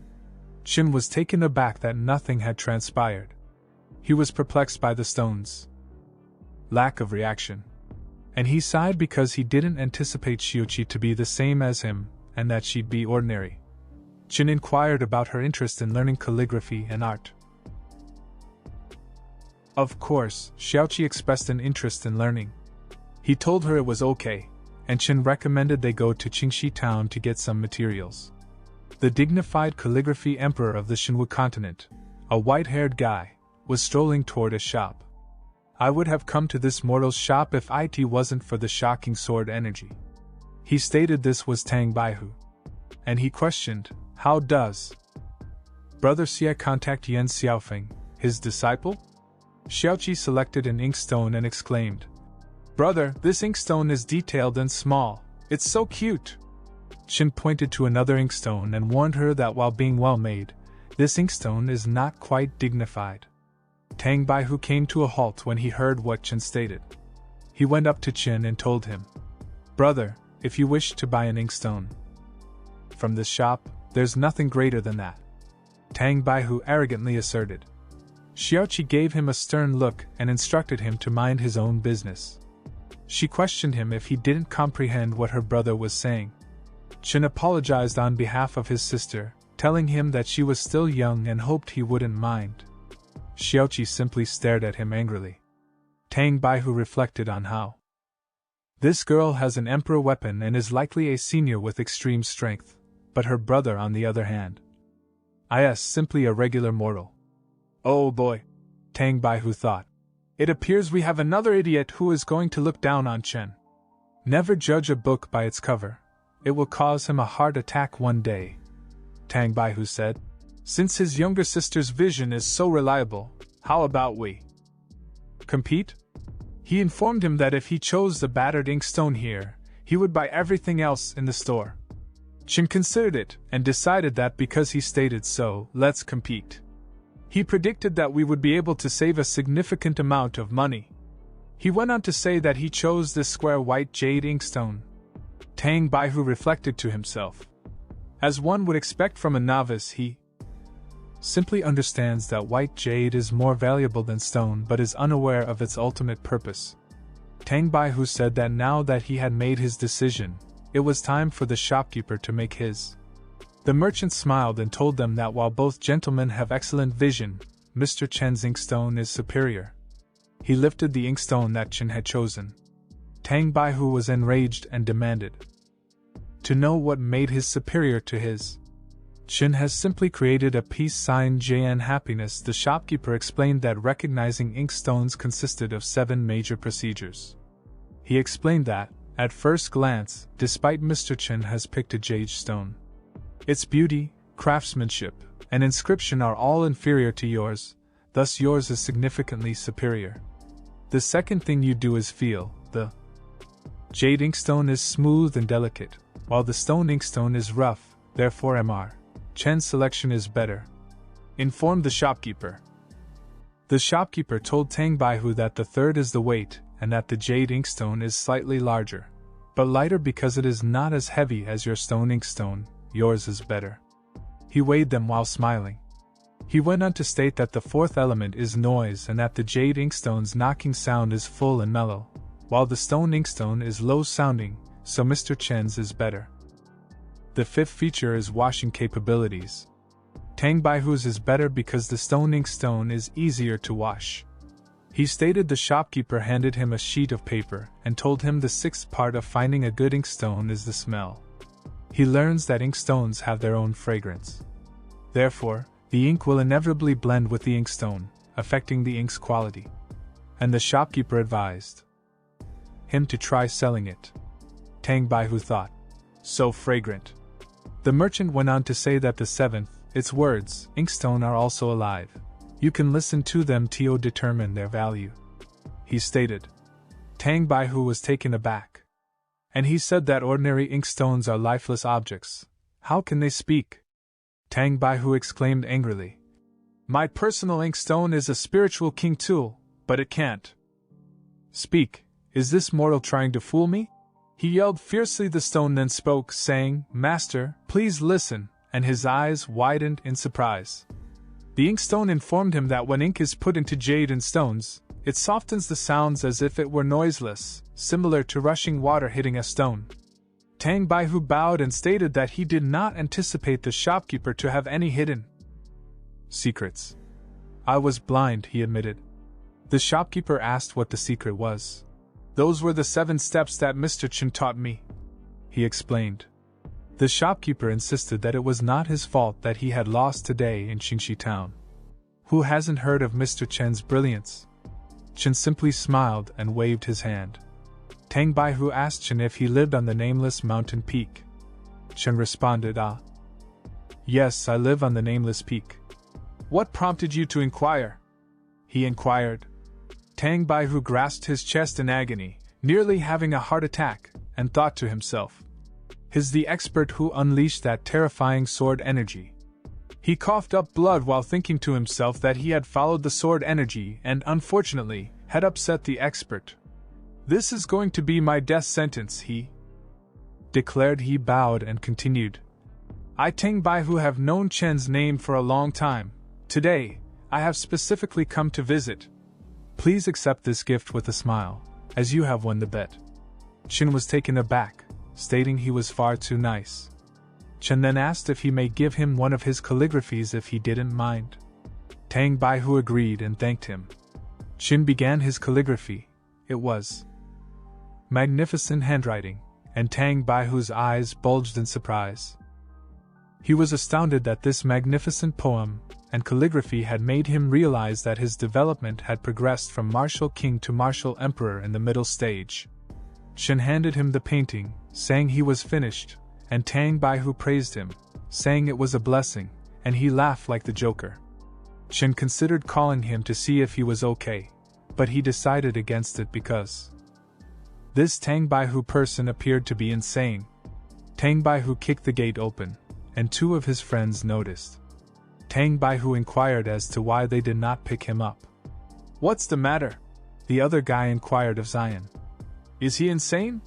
Chen was taken aback that nothing had transpired. He was perplexed by the stone's lack of reaction, and he sighed because he didn't anticipate Xiuqi to be the same as him, and that she'd be ordinary. Chen inquired about her interest in learning calligraphy and art. Of course, Xiaoqi expressed an interest in learning. He told her it was okay, and Chen recommended they go to Qingxi town to get some materials. The dignified calligraphy emperor of the Shinwu continent, a white-haired guy, was strolling toward a shop. "I would have come to this mortal's shop if it wasn't for the shocking sword energy." He stated this was Tang Baihu. And he questioned, "How does Brother Xie contact Yan Xiaofeng, his disciple?" Xiaoqi selected an inkstone and exclaimed, "Brother, this inkstone is detailed and small. It's so cute." Chen pointed to another inkstone and warned her that while being well made, this inkstone is not quite dignified. Tang Baihu came to a halt when he heard what Chen stated. He went up to Chen and told him, "Brother, if you wish to buy an inkstone from this shop, there's nothing greater than that," Tang Baihu arrogantly asserted. Xiaoqi gave him a stern look and instructed him to mind his own business. She questioned him if he didn't comprehend what her brother was saying. Chen apologized on behalf of his sister, telling him that she was still young and hoped he wouldn't mind. Xiaoqi simply stared at him angrily. Tang Baihu reflected on how this girl has an emperor weapon and is likely a senior with extreme strength, but her brother on the other hand is simply a regular mortal. "Oh boy! Tang Baihu thought. It appears we have another idiot who is going to look down on Chen. Never judge a book by its cover. It will cause him a heart attack one day, Tang Baihu said. Since his younger sister's vision is so reliable, how about we compete? He informed him that if he chose the battered inkstone here, he would buy everything else in the store. Chen considered it and decided that because he stated so, let's compete. He predicted that we would be able to save a significant amount of money. He went on to say that he chose this square white jade inkstone. Tang Baihu reflected to himself. As one would expect from a novice, he simply understands that white jade is more valuable than stone but is unaware of its ultimate purpose. Tang Baihu said that now that he had made his decision, it was time for the shopkeeper to make his. The merchant smiled and told them that while both gentlemen have excellent vision, Mr. Chen's inkstone is superior. He lifted the inkstone that Chen had chosen. Tang Baihu was enraged and demanded to know what made his superior to his. Chen has simply created a peace sign JN happiness. The shopkeeper explained that recognizing inkstones consisted of 7 major procedures. He explained that, at first glance, despite Mr. Chen has picked a jade stone, its beauty, craftsmanship, and inscription are all inferior to yours, thus yours is significantly superior. The second thing you do is feel. The jade inkstone is smooth and delicate, while the stone inkstone is rough, therefore Mr. Chen's selection is better, informed the shopkeeper. The shopkeeper told Tang Baihu that the third is the weight, and that the jade inkstone is slightly larger, but lighter because it is not as heavy as your stone inkstone, yours is better. He weighed them while smiling. He went on to state that the fourth element is noise and that the jade inkstone's knocking sound is full and mellow, while the stone inkstone is low sounding, so Mr. Chen's is better. The fifth feature is washing capabilities. Tang Baihu's is better because the stone inkstone is easier to wash. He stated the shopkeeper handed him a sheet of paper and told him the sixth part of finding a good inkstone is the smell. He learns that inkstones have their own fragrance. Therefore, the ink will inevitably blend with the inkstone, affecting the ink's quality. And the shopkeeper advised him to try selling it. Tang Baihu thought, so fragrant. The merchant went on to say that the seventh, its words, inkstone are also alive. You can listen to them to determine their value, he stated. Tang Baihu was taken aback. And he said that ordinary inkstones are lifeless objects. How can they speak? Tang Baihu exclaimed angrily. My personal inkstone is a spiritual king tool, but it can't speak. Is this mortal trying to fool me? He yelled fiercely. The stone then spoke, saying, Master, please listen, and his eyes widened in surprise. The inkstone informed him that when ink is put into jade and stones, it softens the sounds as if it were noiseless, similar to rushing water hitting a stone. Tang Baihu bowed and stated that he did not anticipate the shopkeeper to have any hidden secrets. I was blind, he admitted. The shopkeeper asked what the secret was. Those were the 7 steps that Mr. Chen taught me, he explained. The shopkeeper insisted that it was not his fault that he had lost today in Qingxi town. Who hasn't heard of Mr. Chen's brilliance? Chen simply smiled and waved his hand. Tang Baihu asked Chen if he lived on the Nameless Mountain Peak. Chen responded, Yes, I live on the Nameless Peak. What prompted you to inquire? He inquired. Tang Baihu grasped his chest in agony, nearly having a heart attack, and thought to himself, "He's the expert who unleashed that terrifying sword energy." He coughed up blood while thinking to himself that he had followed the sword energy and, unfortunately, had upset the expert. "This is going to be my death sentence," he declared. He bowed and continued, "I Tang Baihu have known Chen's name for a long time. Today, I have specifically come to visit. Please accept this gift with a smile, as you have won the bet." Chen was taken aback, stating he was far too nice. Chen then asked if he may give him one of his calligraphies if he didn't mind. Tang Baihu agreed and thanked him. Chen began his calligraphy. It was magnificent handwriting, and Tang Baihu's eyes bulged in surprise. He was astounded that this magnificent poem and calligraphy had made him realize that his development had progressed from martial king to martial emperor in the middle stage. Chen handed him the painting, saying he was finished, and Tang Baihu praised him, saying it was a blessing, and he laughed like the Joker. Chen considered calling him to see if he was okay, but he decided against it because this Tang Baihu person appeared to be insane. Tang Baihu kicked the gate open, and two of his friends noticed. Tang Baihu inquired as to why they did not pick him up. "What's the matter?" the other guy inquired of Zion. "Is he insane?"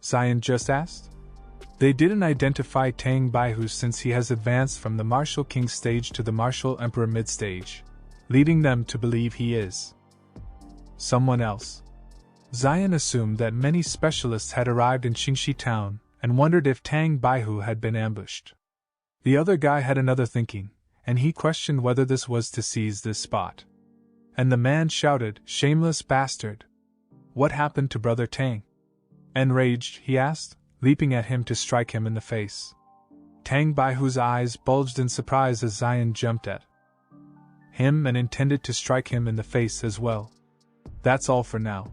Zion just asked. They didn't identify Tang Baihu since he has advanced from the martial king stage to the martial emperor mid-stage, leading them to believe he is someone else. Zion assumed that many specialists had arrived in Qingxi town and wondered if Tang Baihu had been ambushed. The other guy had another thinking, and he questioned whether this was to seize this spot. And the man shouted, "Shameless bastard! What happened to Brother Tang?" Enraged, he asked, leaping at him to strike him in the face. Tang Baihu's eyes bulged in surprise as Zion jumped at him and intended to strike him in the face as well. "That's all for now.